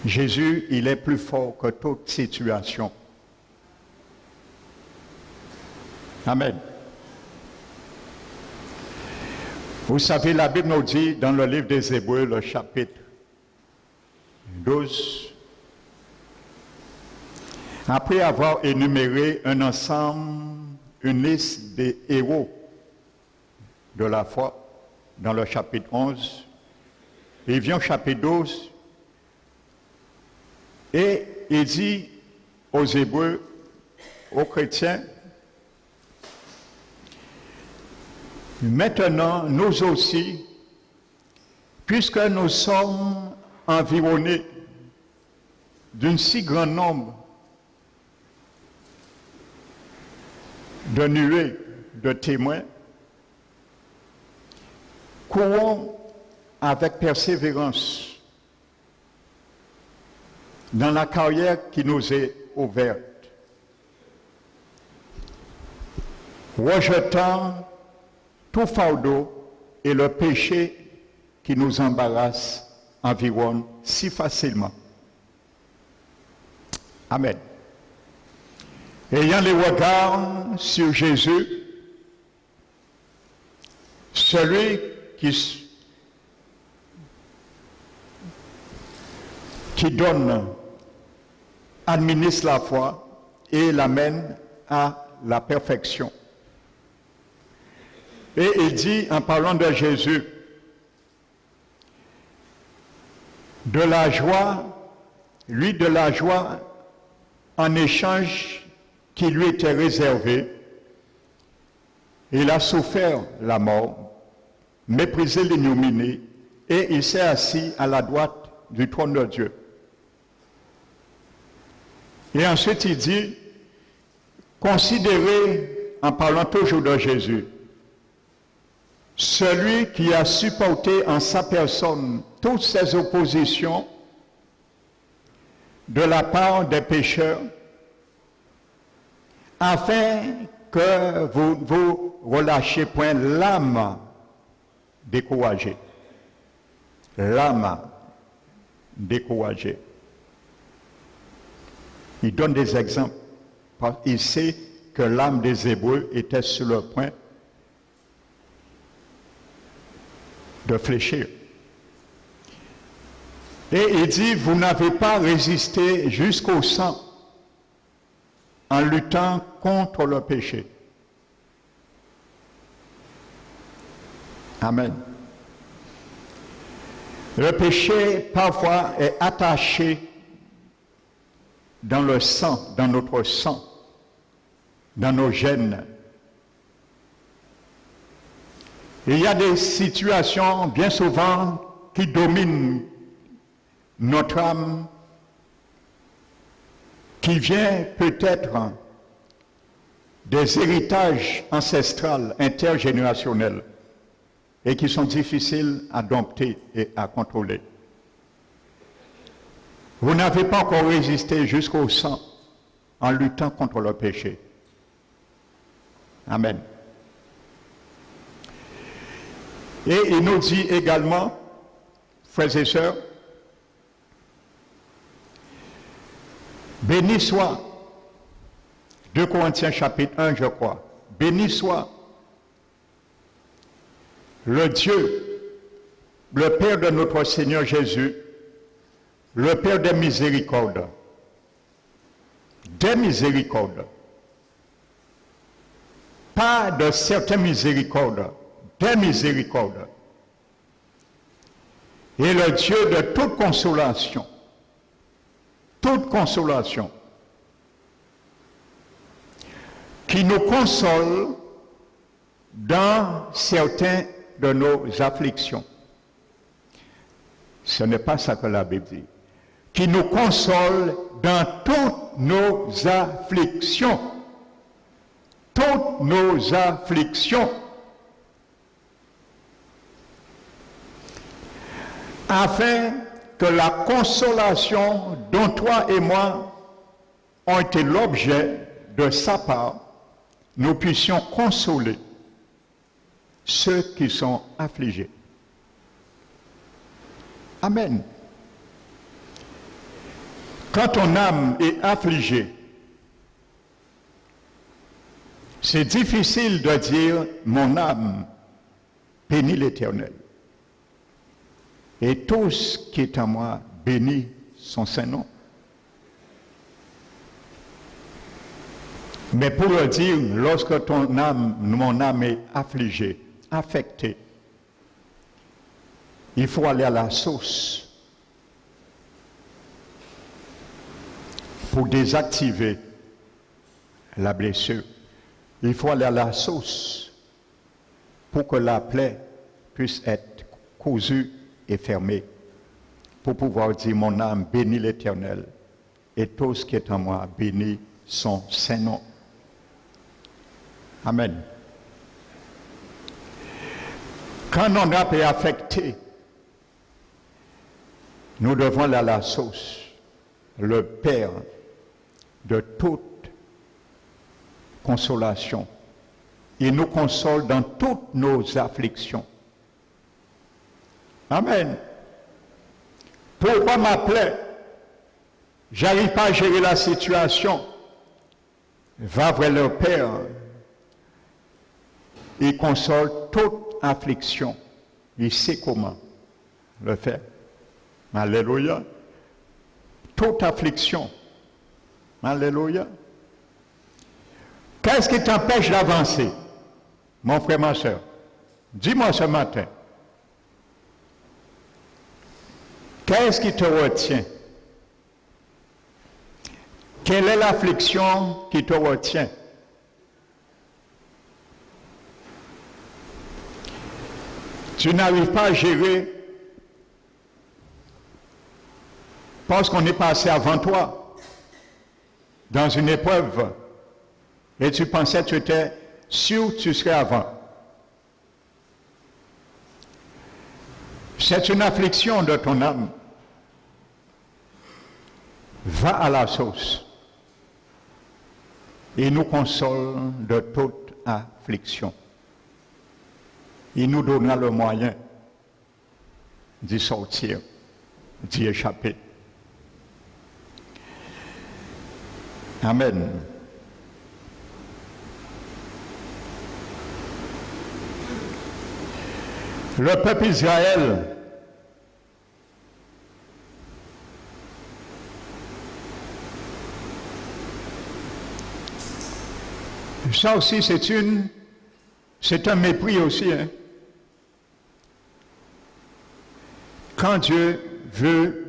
Jésus, il est plus fort que toute situation. Amen. Vous savez, la Bible nous dit dans le livre des Hébreux, le chapitre 12, après avoir énuméré un ensemble, une liste des héros de la foi, dans le chapitre 11, il vient au chapitre 12, et il dit aux Hébreux, aux chrétiens, maintenant, nous aussi, puisque nous sommes environnés d'un si grand nombre de nuées de témoins, courons avec persévérance dans la carrière qui nous est ouverte, rejetant tout fardeau et le péché qui nous embarrasse environne si facilement. Amen. Ayant les regards sur Jésus, celui qui donne, administre la foi et l'amène à la perfection. Et il dit, en parlant de Jésus, de la joie, lui de la joie en échange qui lui était réservé, il a souffert la mort, méprisé l'ignominie, et il s'est assis à la droite du trône de Dieu. Et ensuite il dit, considérez, en parlant toujours de Jésus, celui qui a supporté en sa personne toutes ces oppositions de la part des pécheurs, afin que vous ne vous relâchiez point l'âme découragée. L'âme découragée. Il donne des exemples. Il sait que l'âme des Hébreux était sur le point de fléchir. Et il dit, vous n'avez pas résisté jusqu'au sang en luttant contre le péché. Amen. Le péché, parfois, est attaché dans le sang, dans notre sang, dans nos gènes. Il y a des situations bien souvent qui dominent notre âme, qui viennent peut-être des héritages ancestraux, intergénérationnels, et qui sont difficiles à dompter et à contrôler. Vous n'avez pas encore résisté jusqu'au sang en luttant contre le péché. Amen. Et il nous dit également, frères et sœurs, béni soit, 2 Corinthiens chapitre 1, je crois, béni soit le Dieu, le Père de notre Seigneur Jésus, le Père des miséricordes, pas de certaines miséricordes, des miséricordes, et le Dieu de toute consolation, qui nous console dans certains de nos afflictions. Ce n'est pas ça que la Bible dit. Qui nous console dans toutes nos afflictions. Toutes nos afflictions. Afin que la consolation dont toi et moi ont été l'objet de sa part, nous puissions consoler ceux qui sont affligés. Amen. Quand ton âme est affligée, c'est difficile de dire « mon âme bénit l'Éternel ». Et tout ce qui est en moi bénit son Saint-Nom. Mais pour le dire, lorsque mon âme est affligée, affectée, il faut aller à la source pour désactiver la blessure. Il faut aller à la source pour que la plaie puisse être cousue et fermée, pour pouvoir dire mon âme bénit l'Éternel et tout ce qui est en moi bénit son Saint-Nom. Amen. Quand notre âme est affectée, nous devons aller à la source, le Père de toute consolation. Il nous console dans toutes nos afflictions. Amen. Pourquoi ma plaie? J'arrive pas à gérer la situation. Va vers le Père. Il console toute affliction. Il sait comment le faire. Alléluia. Toute affliction. Alléluia. Qu'est-ce qui t'empêche d'avancer, mon frère, ma soeur? Dis-moi ce matin. Qu'est-ce qui te retient? Quelle est l'affliction qui te retient? Tu n'arrives pas à gérer parce qu'on est passé avant toi dans une épreuve et tu pensais que tu étais sûr que tu serais avant. C'est une affliction de ton âme. Va à la source. Il nous console de toute affliction. Il nous donnera le moyen d'y sortir, d'y échapper. Amen. Le peuple Israël ça aussi c'est un mépris aussi. Hein? Quand Dieu veut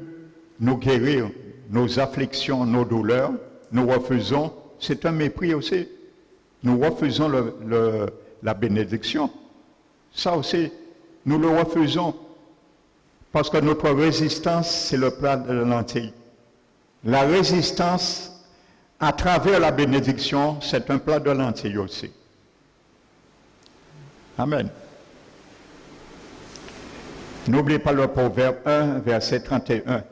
nous guérir, nos afflictions, nos douleurs, nous refusons, c'est un mépris aussi. Nous refusons la bénédiction. Ça aussi, nous le refusons parce que notre résistance, c'est le plat de la lentille. La résistance à travers la bénédiction, c'est un plat de lentilles aussi. Amen. N'oubliez pas le Proverbe 1, verset 31.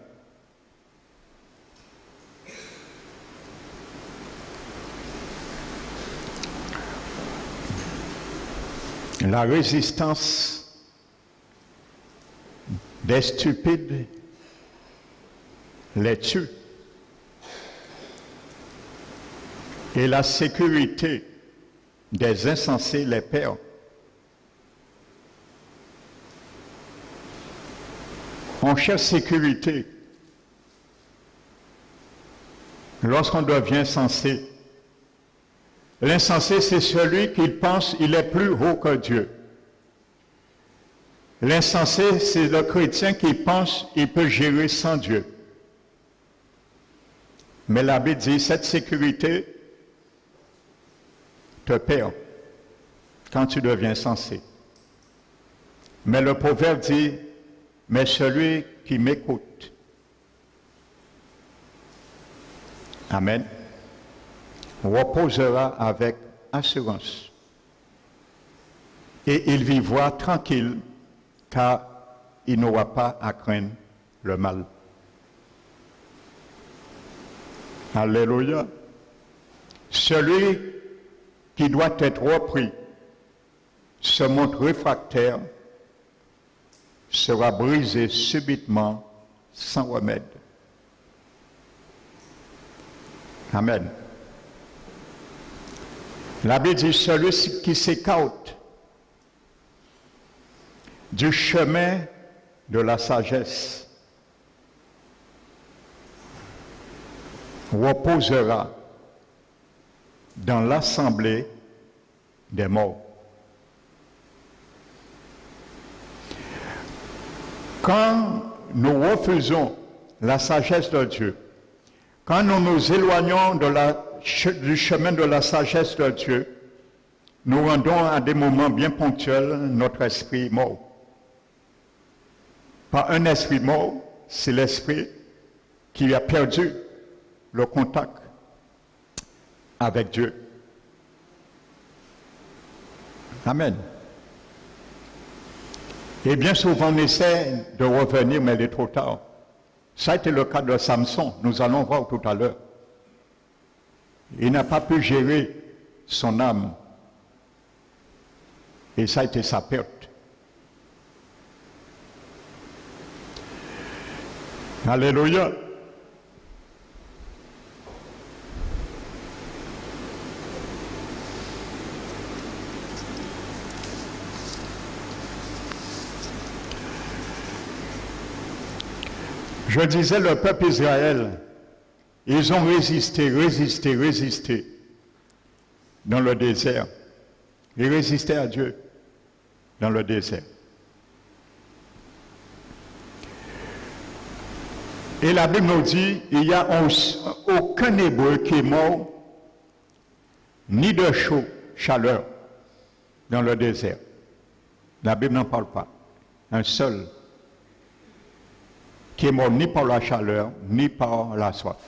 La résistance des stupides les tue. Et la sécurité des insensés les perd. On cherche sécurité lorsqu'on devient sensé. L'insensé, c'est celui qui pense qu'il est plus haut que Dieu. L'insensé, c'est le chrétien qui pense qu'il peut gérer sans Dieu. Mais la Bible dit, cette sécurité te perd quand tu deviens sensé. Mais le proverbe dit, mais celui qui m'écoute, amen, reposera avec assurance. Et il vivra tranquille, car il n'aura pas à craindre le mal. Alléluia. Celui qui doit être repris se montre réfractaire, sera brisé subitement sans remède. Amen. La Bible dit, celui qui s'écarte du chemin de la sagesse reposera dans l'assemblée des morts. Quand nous refusons la sagesse de Dieu, quand nous nous éloignons du chemin de la sagesse de Dieu, nous rendons à des moments bien ponctuels notre esprit mort. Pas un esprit mort, c'est l'esprit qui a perdu le contact avec Dieu. Amen. Et bien souvent, on essaie de revenir, mais il est trop tard. Ça a été le cas de Samson, nous allons voir tout à l'heure. Il n'a pas pu gérer son âme. Et ça a été sa perte. Alléluia. Je disais, le peuple Israël, ils ont résisté dans le désert. Ils résistaient à Dieu dans le désert. Et la Bible nous dit, il n'y a aucun Hébreu qui est mort, ni de chaleur dans le désert. La Bible n'en parle pas. Un seul qui est mort ni par la chaleur, ni par la soif.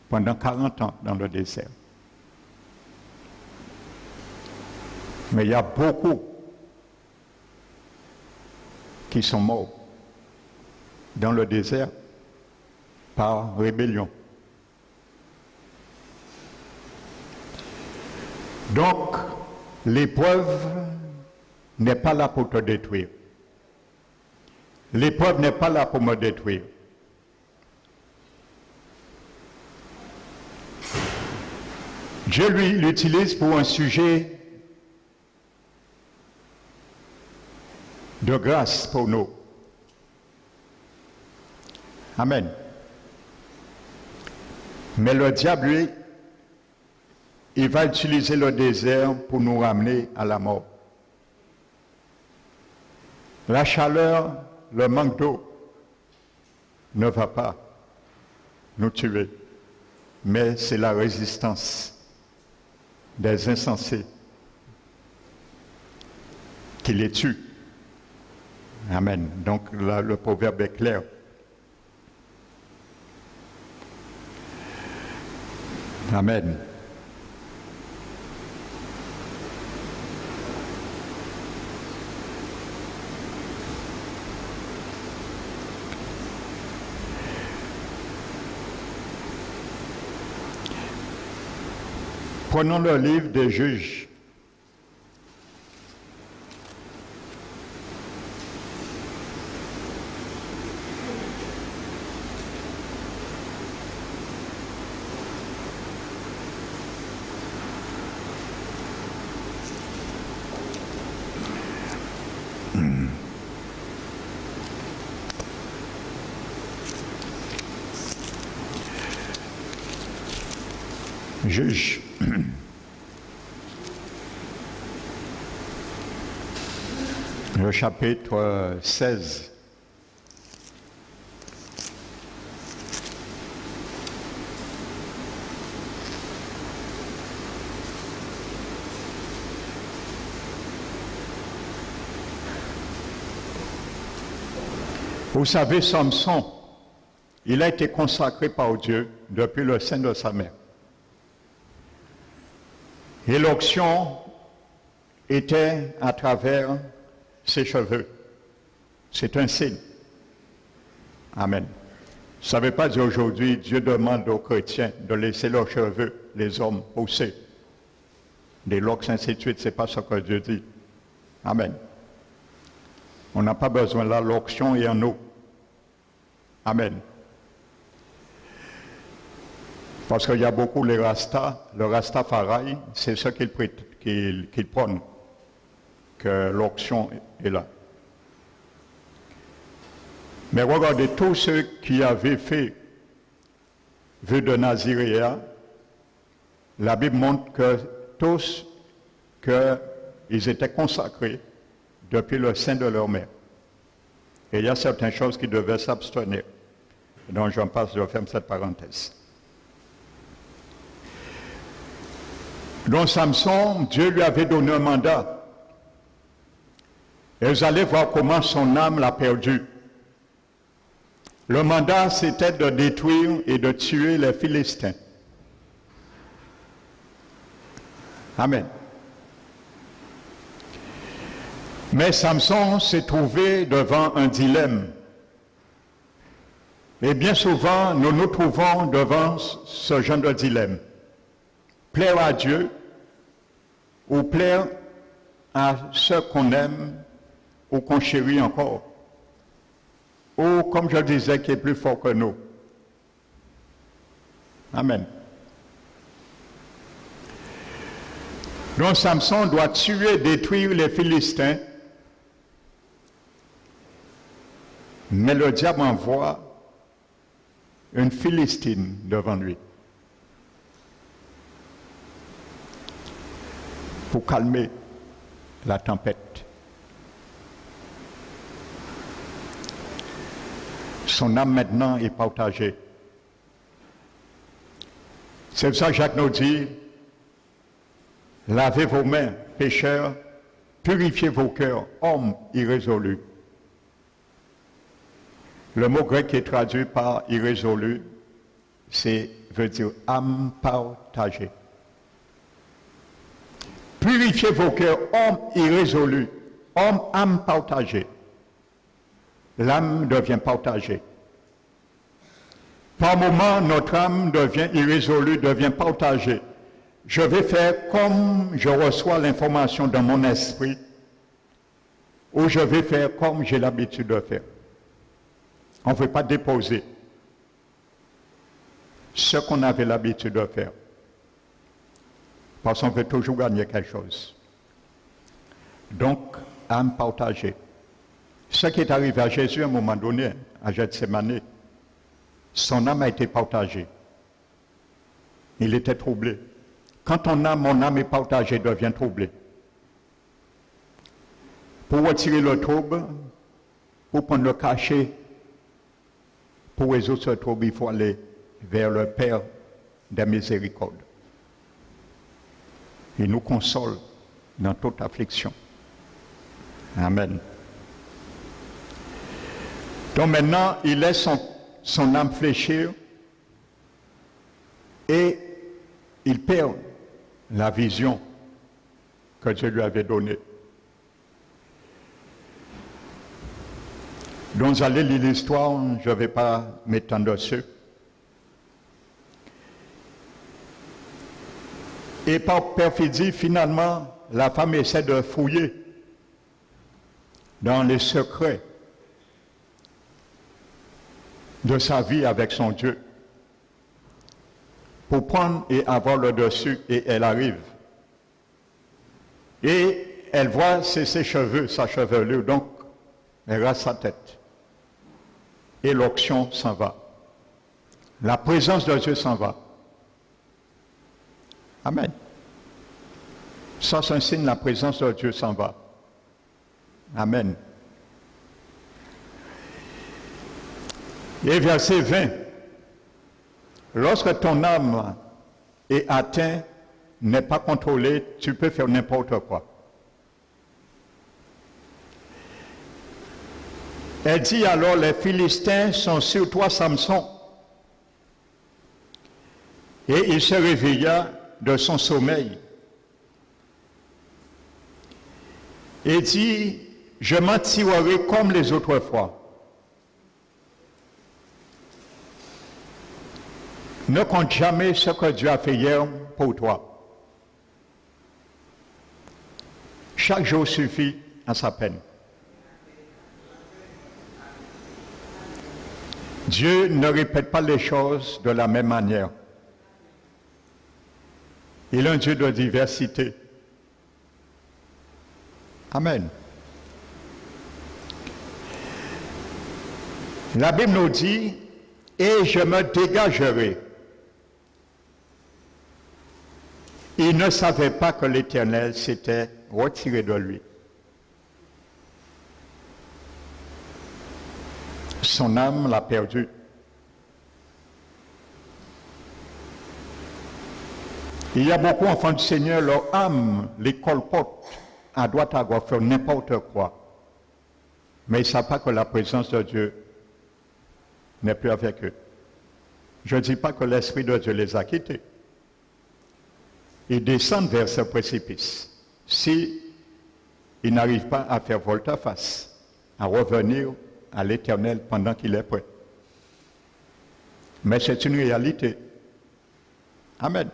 Pendant 40 ans dans le désert. Mais il y a beaucoup qui sont morts dans le désert par rébellion. Donc, l'épreuve n'est pas là pour te détruire. L'épreuve n'est pas là pour me détruire. Dieu, lui, l'utilise pour un sujet de grâce pour nous. Amen. Mais le diable, lui, il va utiliser le désert pour nous ramener à la mort. La chaleur, le manque d'eau ne va pas nous tuer, mais c'est la résistance des insensés qui les tue. Amen. Donc là, le proverbe est clair. Amen. Prenons le livre des Juges. Juge. Le chapitre 16. Vous savez, Samson, il a été consacré par Dieu depuis le sein de sa mère. Et l'onction était à travers ses cheveux. C'est un signe. Amen. Ça ne veut pas dire aujourd'hui, Dieu demande aux chrétiens de laisser leurs cheveux, les hommes, pousser. Des locks, ainsi de suite, ce n'est pas ce que Dieu dit. Amen. On n'a pas besoin là, l'onction est en nous. Amen. Parce qu'il y a beaucoup les rastas, le rastafari, c'est ce qu'ils prônent, que l'onction est là. Mais regardez, tous ceux qui avaient fait vœu de Naziréa, la Bible montre que tous, qu'ils étaient consacrés depuis le sein de leur mère. Et il y a certaines choses qui devaient s'abstenir. Donc j'en passe, je ferme cette parenthèse. Donc Samson, Dieu lui avait donné un mandat. Et vous allez voir comment son âme l'a perdu. Le mandat, c'était de détruire et de tuer les Philistins. Amen. Mais Samson s'est trouvé devant un dilemme. Et bien souvent, nous nous trouvons devant ce genre de dilemme. Plaire à Dieu ou plaire à ceux qu'on aime ou qu'on chérit encore. Ou, comme je disais, qui est plus fort que nous. Amen. Donc Samson doit tuer, détruire les Philistins. Mais le diable envoie une Philistine devant lui. Pour calmer la tempête. Son âme maintenant est partagée. C'est pour ça que Jacques nous dit, lavez vos mains, pécheurs, purifiez vos cœurs, hommes irrésolus. Le mot grec qui est traduit par irrésolu, veut dire âme partagée. Purifiez vos cœurs, hommes irrésolus, hommes, âme partagée. L'âme devient partagée. Par moments, notre âme devient irrésolue, devient partagée. Je vais faire comme je reçois l'information dans mon esprit, ou je vais faire comme j'ai l'habitude de faire. On ne veut pas déposer ce qu'on avait l'habitude de faire. Parce qu'on veut toujours gagner quelque chose. Donc, âme partagée. Ce qui est arrivé à Jésus à un moment donné, à Gethsémani, son âme a été partagée. Il était troublé. Quand mon âme est partagée, devient troublée. Pour retirer le trouble, pour prendre le cachet, pour résoudre ce trouble, il faut aller vers le Père des miséricordes. Il nous console dans toute affliction. Amen. Donc maintenant, il laisse son âme fléchir et il perd la vision que Dieu lui avait donnée. Donc, allez lire l'histoire, je ne vais pas m'étendre dessus. Et par perfidie, finalement, la femme essaie de fouiller dans les secrets de sa vie avec son Dieu pour prendre et avoir le dessus, et elle arrive. Et elle voit ses cheveux, sa chevelure, donc elle rase sa tête. Et l'onction s'en va. La présence de Dieu s'en va. Amen. Ça, c'est un signe, la présence de Dieu s'en va. Amen. Et verset 20. Lorsque ton âme est atteinte, n'est pas contrôlée, tu peux faire n'importe quoi. Elle dit alors, les Philistins sont sur toi, Samson. Et il se réveilla de son sommeil. Et dit, je m'en tirerai comme les autres fois. Ne compte jamais ce que Dieu a fait hier pour toi. Chaque jour suffit à sa peine. Dieu ne répète pas les choses de la même manière. Il est un Dieu de diversité. Amen. La Bible nous dit, et je me dégagerai. Il ne savait pas que l'Éternel s'était retiré de lui. Son âme l'a perdu. Il y a beaucoup d'enfants du Seigneur, leur âme les colporte à droite à gauche, faire n'importe quoi. Mais ils ne savent pas que la présence de Dieu n'est plus avec eux. Je ne dis pas que l'Esprit de Dieu les a quittés. Ils descendent vers ce précipice. Si ils n'arrivent pas à faire volte-face, à revenir à l'Éternel pendant qu'il est prêt. Mais c'est une réalité. Amen.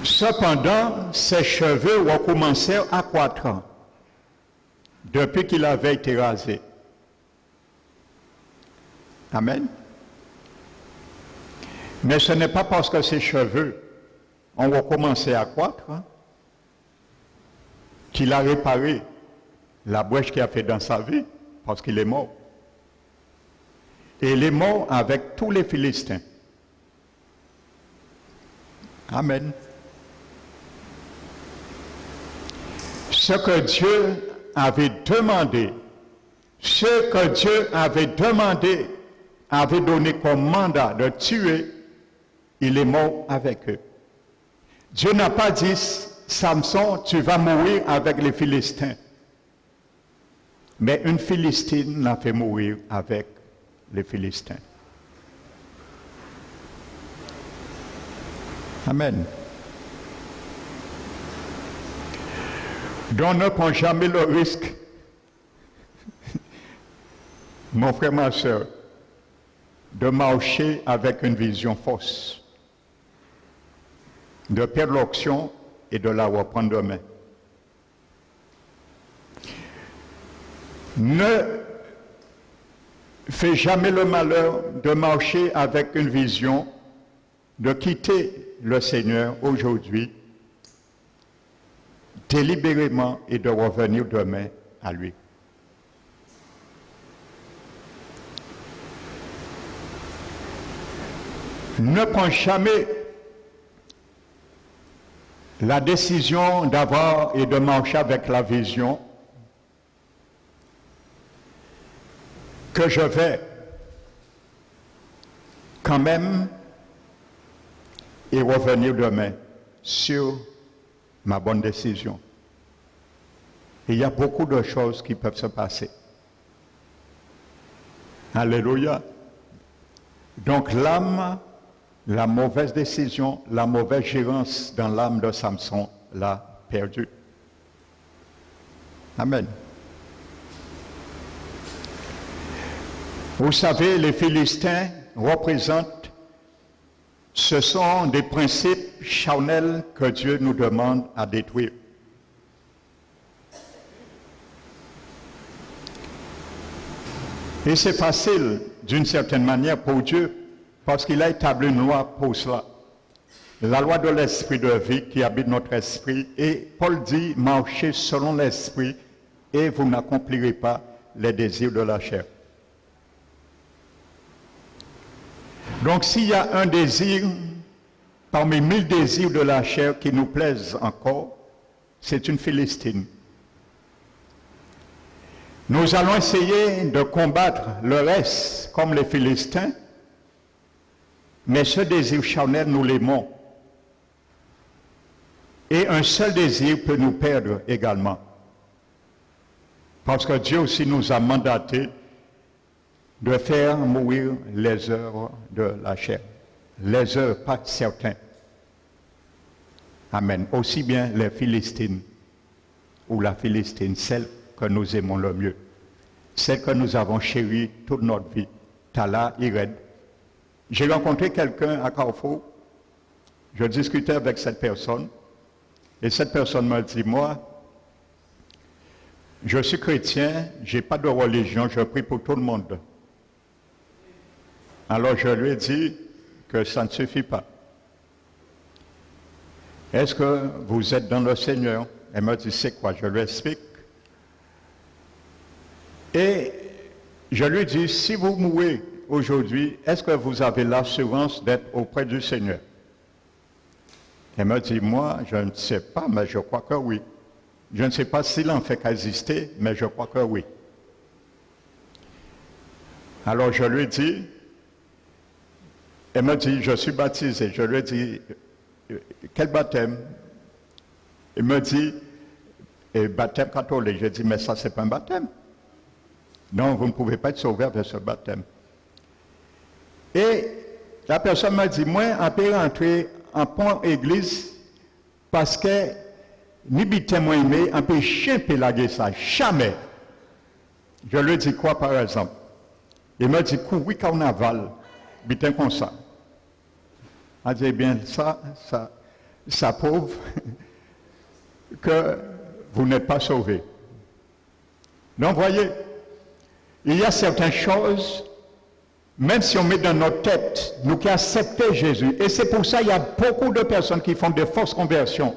Cependant, ses cheveux recommencèrent à croître depuis qu'il avait été rasé. Amen. Mais ce n'est pas parce que ses cheveux ont recommencé à croître qu'il a réparé la brèche qu'il a fait dans sa vie, parce qu'il est mort. Et il est mort avec tous les Philistins. Amen. Ce que Dieu avait demandé, avait donné comme mandat de tuer, il est mort avec eux. Dieu n'a pas dit, Samson, tu vas mourir avec les Philistins. Mais une Philistine l'a fait mourir avec les Philistins. Amen. Donc ne prends jamais le risque, mon frère, ma soeur, de marcher avec une vision fausse, de perdre l'onction et de la reprendre demain. Ne fais jamais le malheur de marcher avec une vision, de quitter le Seigneur aujourd'hui, délibérément, et de revenir demain à lui. Ne prends jamais la décision d'avoir et de marcher avec la vision que je vais quand même et revenir demain sur ma bonne décision. Et il y a beaucoup de choses qui peuvent se passer. Alléluia. Donc l'âme, la mauvaise décision, la mauvaise gérance dans l'âme de Samson l'a perdu. Amen. Vous savez, les Philistins représentent, ce sont des principes charnels que Dieu nous demande à détruire. Et c'est facile, d'une certaine manière, pour Dieu, parce qu'il a établi une loi pour cela. La loi de l'esprit de vie qui habite notre esprit. Et Paul dit, marchez selon l'esprit et vous n'accomplirez pas les désirs de la chair. Donc s'il y a un désir, parmi 1000 désirs de la chair qui nous plaisent encore, c'est une Philistine. Nous allons essayer de combattre le reste comme les Philistins, mais ce désir charnel, nous l'aimons. Et un seul désir peut nous perdre également. Parce que Dieu aussi nous a mandaté de faire mourir les œuvres de la chair. Les œuvres, pas certains. Amen. Aussi bien les Philistines ou la Philistine, celle que nous aimons le mieux, celle que nous avons chérie toute notre vie, Tala Ired. J'ai rencontré quelqu'un à Carrefour, je discutais avec cette personne, et cette personne m'a dit, moi, je suis chrétien, je n'ai pas de religion, je prie pour tout le monde. Alors je lui ai dit que ça ne suffit pas. Est-ce que vous êtes dans le Seigneur? Elle m'a dit, c'est quoi? Je lui explique. Et je lui dis, si vous mourrez aujourd'hui, est-ce que vous avez l'assurance d'être auprès du Seigneur? Elle m'a dit, moi, je ne sais pas, mais je crois que oui. Je ne sais pas s'il en fait qu'exister, mais je crois que oui. Alors je lui ai dit, elle m'a dit, je suis baptisé. Je lui ai dit, quel baptême? Il me dit, baptême catholique. J'ai dit, mais ça, c'est pas un baptême. Non, vous ne pouvez pas être sauvé avec ce baptême. Et la personne m'a dit, moi, on peut rentrer en pont église parce que ni baptême moi aimé, on peut chimper la ça. Jamais. Je lui ai dit quoi, par exemple? Il m'a dit, oui, carnaval, baptême comme ça. Elle a dit, eh bien, ça prouve que vous n'êtes pas sauvé. Donc, voyez, il y a certaines choses, même si on met dans notre tête, nous qui acceptons Jésus, et c'est pour ça qu'il y a beaucoup de personnes qui font des fausses conversions.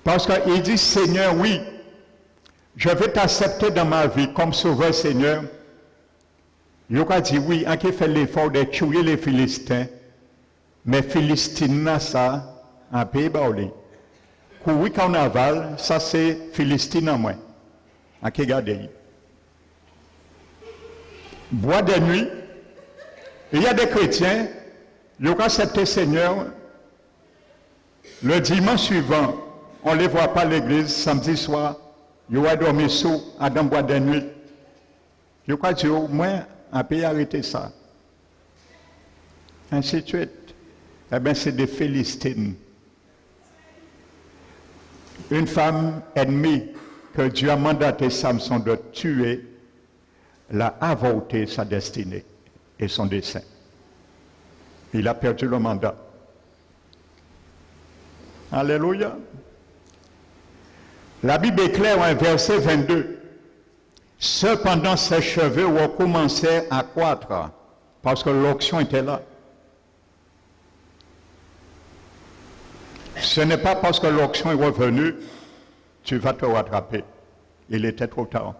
Parce qu'ils disent, Seigneur, oui, je vais t'accepter dans ma vie comme sauveur, Seigneur. Il a dit, oui, on qui fait l'effort de tuer les Philistins, mais Philistine, ça, un pays baoulé. Oui, carnaval, ça c'est Philistine en moins. On qui regarde. Bois de nuit, il y a des chrétiens, ils ont accepté Seigneur. Le dimanche suivant, on ne les voit pas à l'église, samedi soir, ils ont dormi sous, à dans bois de nuit. Je crois que au moins, on peut arrêter ça. Ainsi de suite. Eh bien, c'est des Philistines. Une femme ennemie que Dieu a mandaté Samson de tuer, l'a avorté sa destinée et son dessein. Il a perdu le mandat. Alléluia. La Bible est claire, un verset 22. Cependant, ses cheveux recommençaient à croître parce que l'onction était là. Ce n'est pas parce que l'onction est revenue, tu vas te rattraper. Il était trop tard.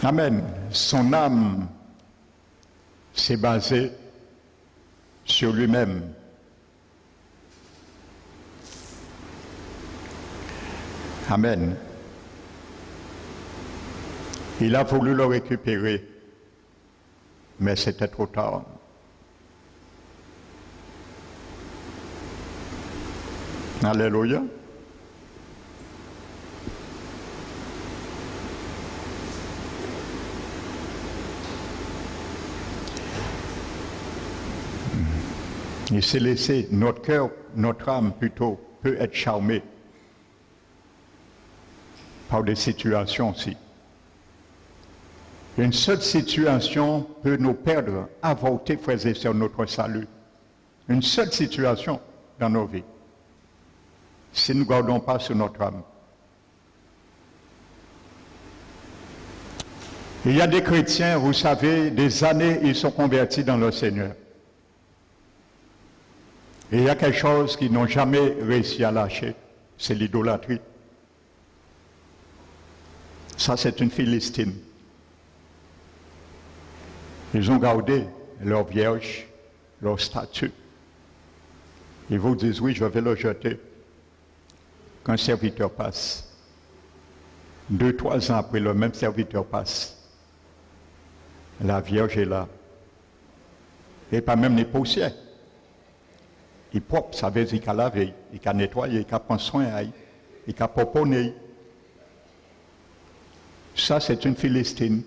Amen. Son âme s'est basée sur lui-même. Amen. Il a voulu le récupérer, mais c'était trop tard. Alléluia. Il s'est laissé, notre cœur, notre âme plutôt, peut être charmée par des situations aussi. Une seule situation peut nous perdre, avorter, frères et sœurs, notre salut. Une seule situation dans nos vies. Si nous ne gardons pas sur notre âme. Il y a des chrétiens, vous savez, des années, ils sont convertis dans le Seigneur. Et il y a quelque chose qu'ils n'ont jamais réussi à lâcher, c'est l'idolâtrie. Ça, c'est une Philistine. Ils ont gardé leur vierge, leur statue. Ils vous disent, oui, je vais le jeter. Qu'un serviteur passe. 2-3 ans après, le même serviteur passe. La vierge est là. Et pas même les poussières. Il est propre, ça veut dire qu'il a lavé, il a nettoyé, il a pris soin, il a poponné. Ça, c'est une Philistine.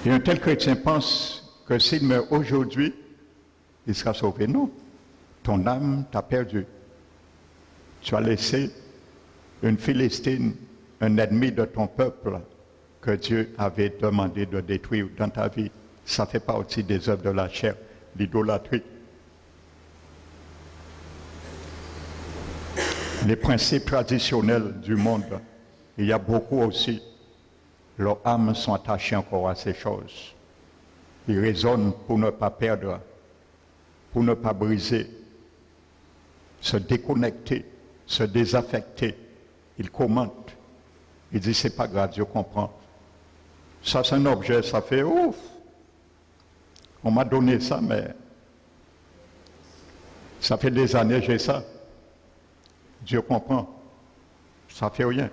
Et un tel chrétien pense que s'il meurt aujourd'hui, il sera sauvé. Non. Ton âme t'a perdu. Tu as laissé une Philistine, un ennemi de ton peuple que Dieu avait demandé de détruire dans ta vie. Ça fait partie des œuvres de la chair, l'idolâtrie. Les principes traditionnels du monde, il y a beaucoup aussi. Leurs âmes sont attachées encore à ces choses. Ils raisonnent pour ne pas perdre, pour ne pas briser, se déconnecter, se désaffecter. Ils commentent. Ils disent, c'est pas grave, Dieu comprend. Ça, c'est un objet, ça fait ouf. On m'a donné ça, mais ça fait des années que j'ai ça. Dieu comprend. Ça fait rien.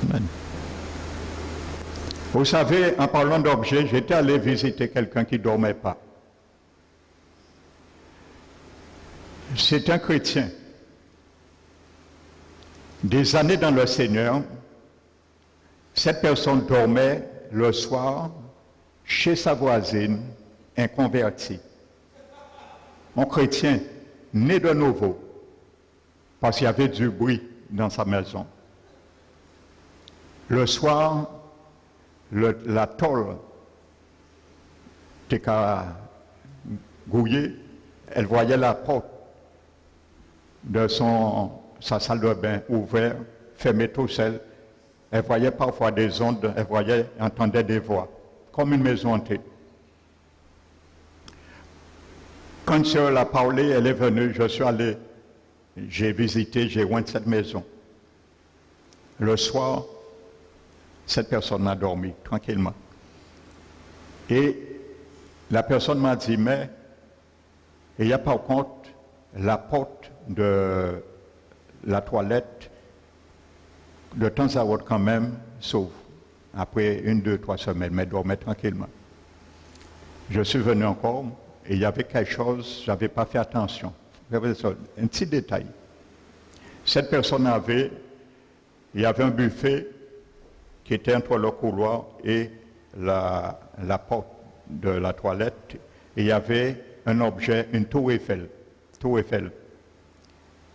Amen. Vous savez, en parlant d'objets, j'étais allé visiter quelqu'un qui ne dormait pas. C'est un chrétien. Des années dans le Seigneur, cette personne dormait le soir chez sa voisine, inconvertie. Un chrétien né de nouveau, parce qu'il y avait du bruit dans sa maison. Le soir, la tôle était gouillée, elle voyait la porte de sa salle de bain ouverte, fermée tout seul. Elle voyait parfois des ondes, entendait des voix, comme une maison hantée. Quand une sœur l'a parlé, elle est venue, je suis allé, j'ai visité, j'ai oint cette maison. Le soir, cette personne a dormi tranquillement. Et la personne m'a dit, mais il y a par contre la porte de la toilette, de temps à autre quand même, s'ouvre. Après 1, 2, 3 semaines, mais dormait tranquillement. Je suis venu encore, et il y avait quelque chose, je n'avais pas fait attention. Un petit détail. Cette personne il y avait un buffet qui était entre le couloir et la porte de la toilette. Et il y avait un objet, une tour Eiffel. Tour Eiffel.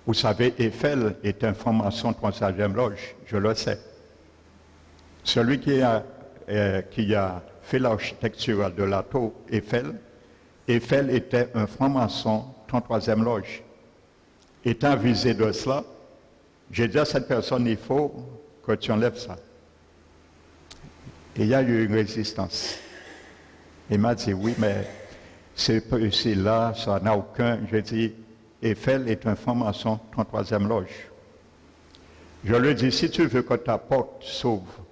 Vous savez, Eiffel est un franc-maçon de 3e loge, je le sais. Celui qui a fait l'architecture de la tour Eiffel était un franc-maçon 33e loge. Étant avisé de cela, j'ai dit à cette personne, il faut que tu enlèves ça. Et il y a eu une résistance. Il m'a dit, oui, mais c'est là, ça n'a aucun... J'ai dit, Eiffel est un franc-maçon 33e loge. Je lui ai dit, si tu veux que ta porte s'ouvre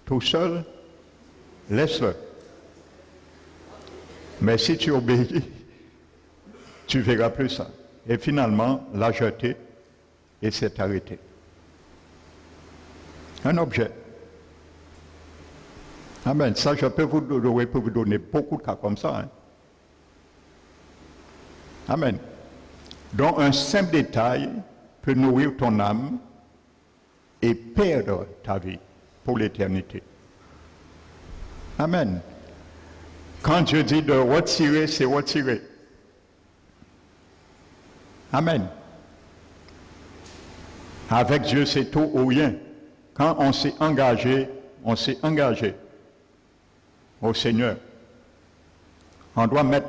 tout seul, laisse-le. Mais si tu obéis, tu ne verras plus ça. Et finalement, l'a jeté et s'est arrêté. Un objet. Amen. Ça, je peux vous donner beaucoup de cas comme ça. Hein. Amen. Donc, un simple détail peut nourrir ton âme et perdre ta vie pour l'éternité. Amen. Quand Dieu dit de retirer, c'est retirer. Amen. Avec Dieu, c'est tout ou rien. Quand on s'est engagé au Seigneur. On doit mettre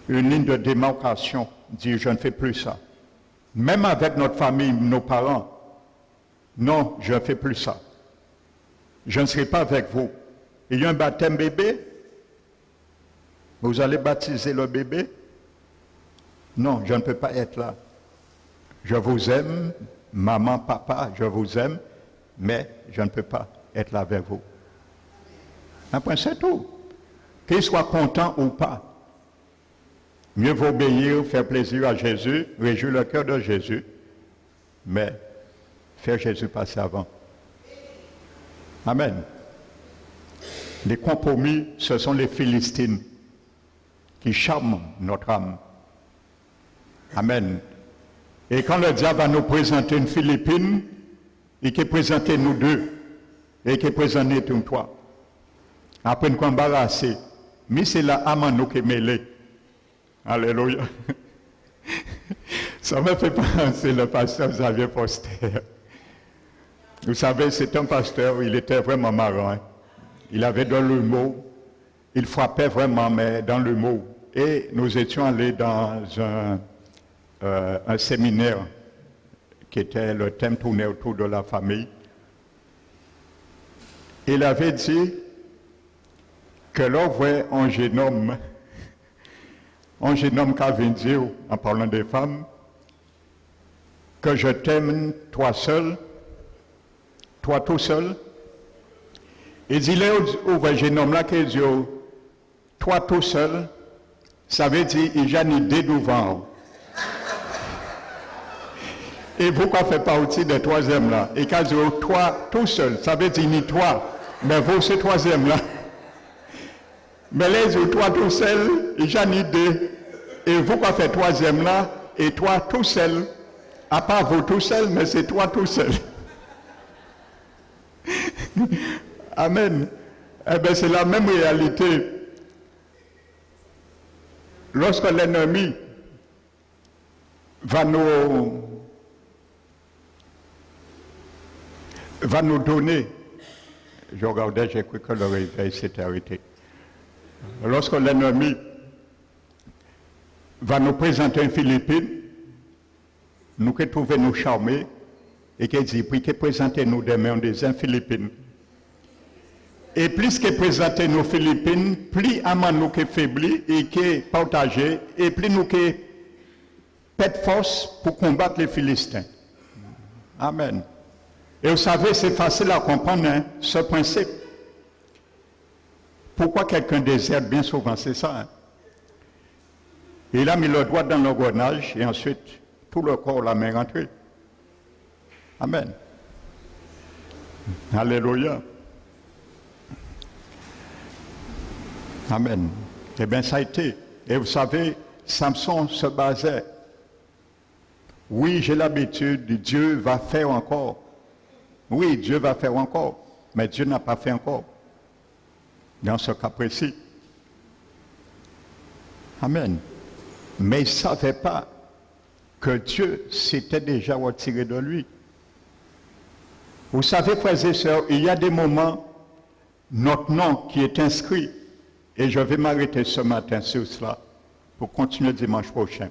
une ligne de démarcation, dire je ne fais plus ça. Même avec notre famille, nos parents, non, je ne fais plus ça. Je ne serai pas avec vous. Il y a un baptême bébé. Vous allez baptiser le bébé? Non, je ne peux pas être là. Je vous aime, maman, papa, je vous aime, mais je ne peux pas être là avec vous. Après, c'est tout. Qu'il soit content ou pas. Mieux vaut obéir, faire plaisir à Jésus, réjouir le cœur de Jésus, mais faire Jésus passer avant. Amen. Les compromis, ce sont les Philistines qui charment notre âme. Amen. Et quand le diable va nous présenter une Philippine, et qui présente nous deux, et qui présente nous trois, après nous embarrasser, mais c'est la âme nous qui est mêlée. Alléluia. Ça me fait penser le pasteur Xavier Foster. Vous savez, c'est un pasteur, il était vraiment marrant. Hein? Il avait de l'humour. Il frappait vraiment, mais dans l'humour. Et nous étions allés dans un séminaire qui était le thème tourné autour de la famille. Il avait dit que l'on voit un jeune homme qui avait dit, en parlant des femmes, que je t'aime toi seul, toi tout seul. Il dit, là, où un jeune homme là qui dit, toi tout seul, ça veut dire, il y a une idée devant. Et pourquoi fait partie des troisième là? Et quand dit, toi tout seul, ça veut dire ni toi, mais vous, c'est troisième là. Mais les toi tout seul, il y a une idée. Et vous, quoi fait troisième là, et toi tout seul. À part vous tout seul, mais c'est toi tout seul. Amen. Eh bien, c'est la même réalité. Lorsque l'ennemi va nous donner, je regardais, j'ai cru que le réveil s'était arrêté. Lorsque l'ennemi va nous présenter une Philippine, nous qui trouvons nous charmer, et qui dit, puis qui présente nous demain des Philippines. Et plus que présenter nos Philippines, plus à nous qui faiblit et qui partagé, et plus nous qui pète force pour combattre les Philistins. Amen. Et vous savez, c'est facile à comprendre hein, ce principe. Pourquoi quelqu'un déserte bien souvent, c'est ça. Hein? Il a mis le doigt dans l'engrenage et ensuite tout le corps la main rentrée. Amen. Alléluia. Amen. Eh bien, ça a été. Et vous savez, Samson se basait. Oui, j'ai l'habitude, Dieu va faire encore. Oui, Dieu va faire encore. Mais Dieu n'a pas fait encore. Dans ce cas précis. Amen. Mais il ne savait pas que Dieu s'était déjà retiré de lui. Vous savez, frères et sœurs, il y a des moments, notre nom qui est inscrit, et je vais m'arrêter ce matin sur cela, pour continuer dimanche prochain.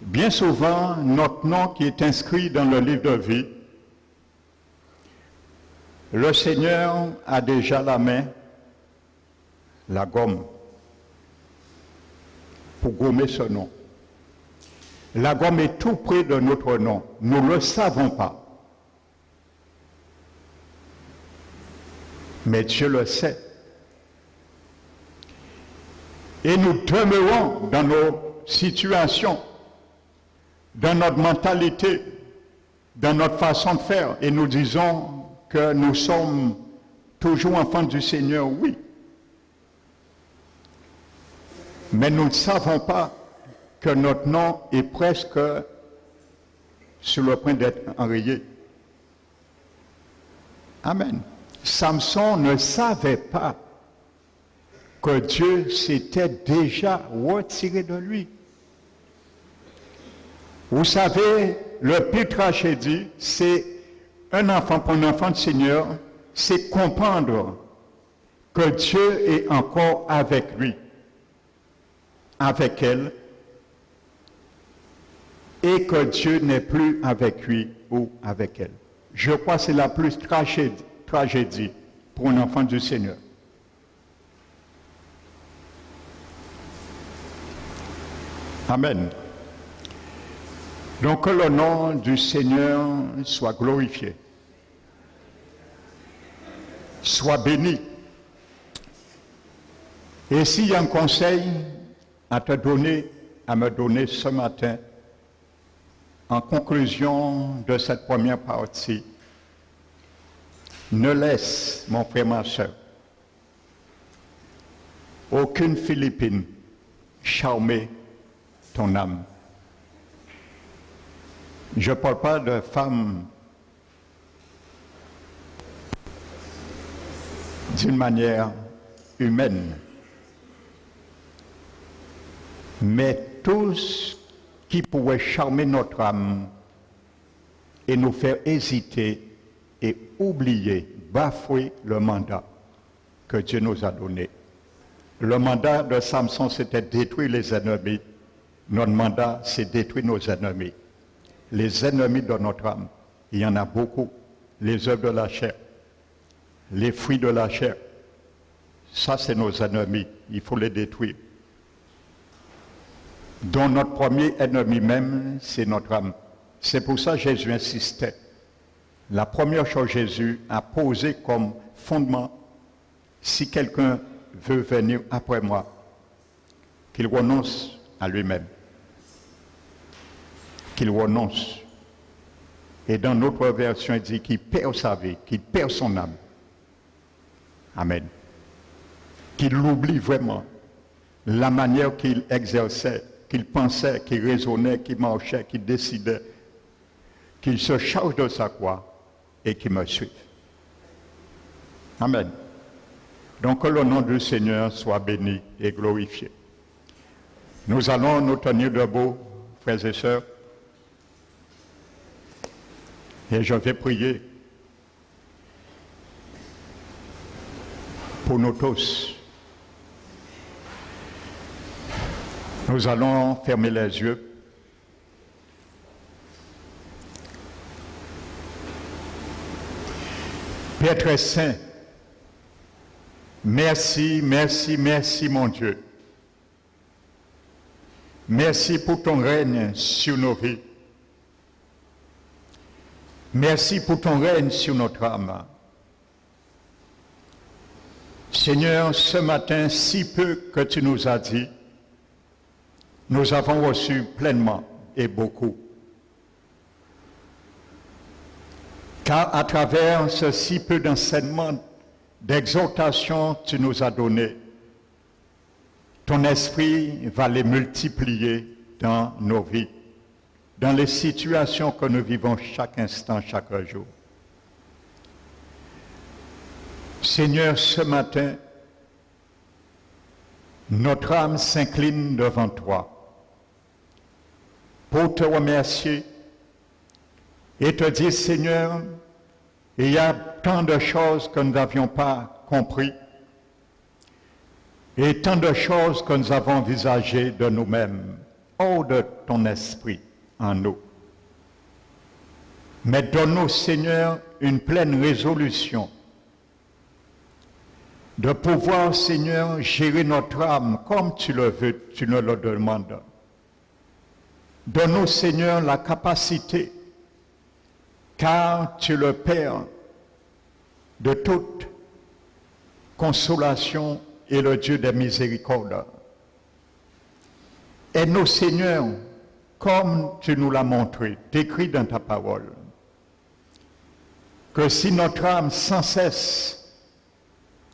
Bien souvent, notre nom qui est inscrit dans le livre de vie, le Seigneur a déjà la main, la gomme, pour gommer ce nom. La gomme est tout près de notre nom. Nous ne le savons pas. Mais Dieu le sait. Et nous demeurons dans nos situations, dans notre mentalité, dans notre façon de faire, et nous disons, que nous sommes toujours enfants du Seigneur, oui. Mais nous ne savons pas que notre nom est presque sur le point d'être enrayé. Amen. Samson ne savait pas que Dieu s'était déjà retiré de lui. Vous savez, le plus tragédie, c'est un enfant pour un enfant du Seigneur, c'est comprendre que Dieu est encore avec lui, avec elle, et que Dieu n'est plus avec lui ou avec elle. Je crois que c'est la plus tragédie pour un enfant du Seigneur. Amen. Donc que le nom du Seigneur soit glorifié, soit béni. Et s'il y a un conseil à me donner ce matin, en conclusion de cette première partie, ne laisse, mon frère, ma soeur, aucune Philippine charmer ton âme. Je ne parle pas de femmes d'une manière humaine, mais tous qui pourraient charmer notre âme et nous faire hésiter et oublier, bafouer le mandat que Dieu nous a donné. Le mandat de Samson, c'était détruire les ennemis. Notre mandat, c'est détruire nos ennemis. Les ennemis de notre âme, il y en a beaucoup. Les œuvres de la chair, les fruits de la chair, ça c'est nos ennemis, il faut les détruire. Dont notre premier ennemi même, c'est notre âme. C'est pour ça que Jésus insistait. La première chose que Jésus a posée comme fondement, si quelqu'un veut venir après moi, qu'il renonce à lui-même. Qu'il renonce. Et dans notre version, il dit qu'il perd sa vie, qu'il perd son âme. Amen. Qu'il oublie vraiment la manière qu'il exerçait, qu'il pensait, qu'il raisonnait, qu'il marchait, qu'il décidait, qu'il se charge de sa croix et qu'il me suive. Amen. Donc que le nom du Seigneur soit béni et glorifié. Nous allons nous tenir debout, frères et sœurs, et je vais prier pour nous tous. Nous allons fermer les yeux. Père très saint, merci, merci, merci mon Dieu. Merci pour ton règne sur nos vies. Merci pour ton règne sur notre âme. Seigneur, ce matin, si peu que tu nous as dit, nous avons reçu pleinement et beaucoup. Car à travers ce si peu d'enseignements, d'exhortations tu nous as donné, ton esprit va les multiplier dans nos vies, dans les situations que nous vivons chaque instant, chaque jour. Seigneur, ce matin, notre âme s'incline devant toi pour te remercier et te dire, Seigneur, il y a tant de choses que nous n'avions pas compris et tant de choses que nous avons envisagées de nous-mêmes, hors de ton esprit en nous. Mais donne-nous, Seigneur, une pleine résolution de pouvoir, Seigneur, gérer notre âme comme tu le veux, tu nous le demandes. Donne-nous, Seigneur, la capacité, car tu es le Père de toute consolation et le Dieu des miséricordes. Aide-nous, Seigneur, comme tu nous l'as montré, décrit dans ta parole, que si notre âme sans cesse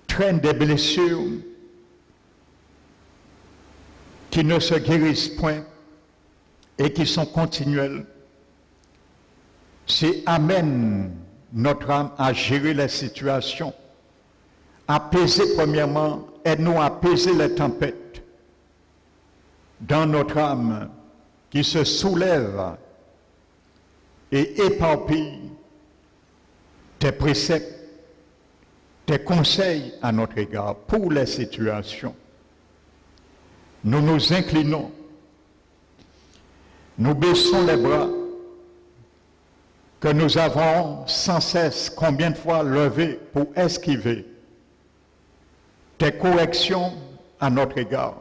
traîne des blessures qui ne se guérissent point et qui sont continuelles, c'est amène notre âme à gérer les situations, apaiser premièrement, aide-nous à apaiser les tempêtes dans notre âme qui se soulève et éparpille tes préceptes, tes conseils à notre égard pour les situations. Nous nous inclinons, nous baissons les bras que nous avons sans cesse combien de fois levés pour esquiver tes corrections à notre égard.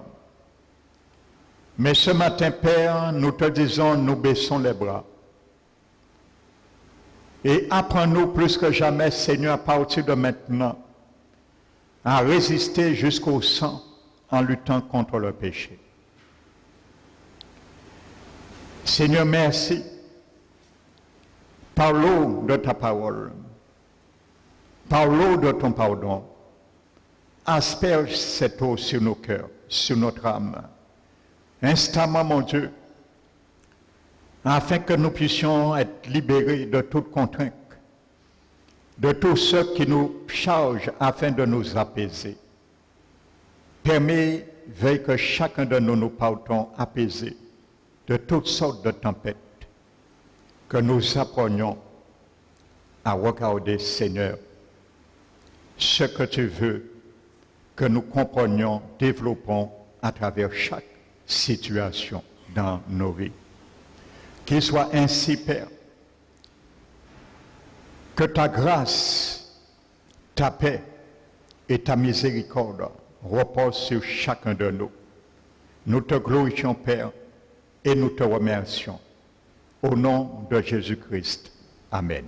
Mais ce matin, Père, nous te disons, nous baissons les bras. Et apprends-nous plus que jamais, Seigneur, à partir de maintenant, à résister jusqu'au sang en luttant contre le péché. Seigneur, merci. Par l'eau de ta parole, par l'eau de ton pardon, asperge cette eau sur nos cœurs, sur notre âme, instamment, mon Dieu, afin que nous puissions être libérés de toute contrainte, de tout ce qui nous charge afin de nous apaiser. Permets, veille que chacun de nous partons apaisés de toutes sortes de tempêtes, que nous apprenions à regarder, Seigneur, ce que tu veux que nous comprenions, développons à travers chaque situation dans nos vies. Qu'il soit ainsi, Père, que ta grâce, ta paix et ta miséricorde reposent sur chacun de nous. Nous te glorifions, Père, et nous te remercions. Au nom de Jésus-Christ. Amen.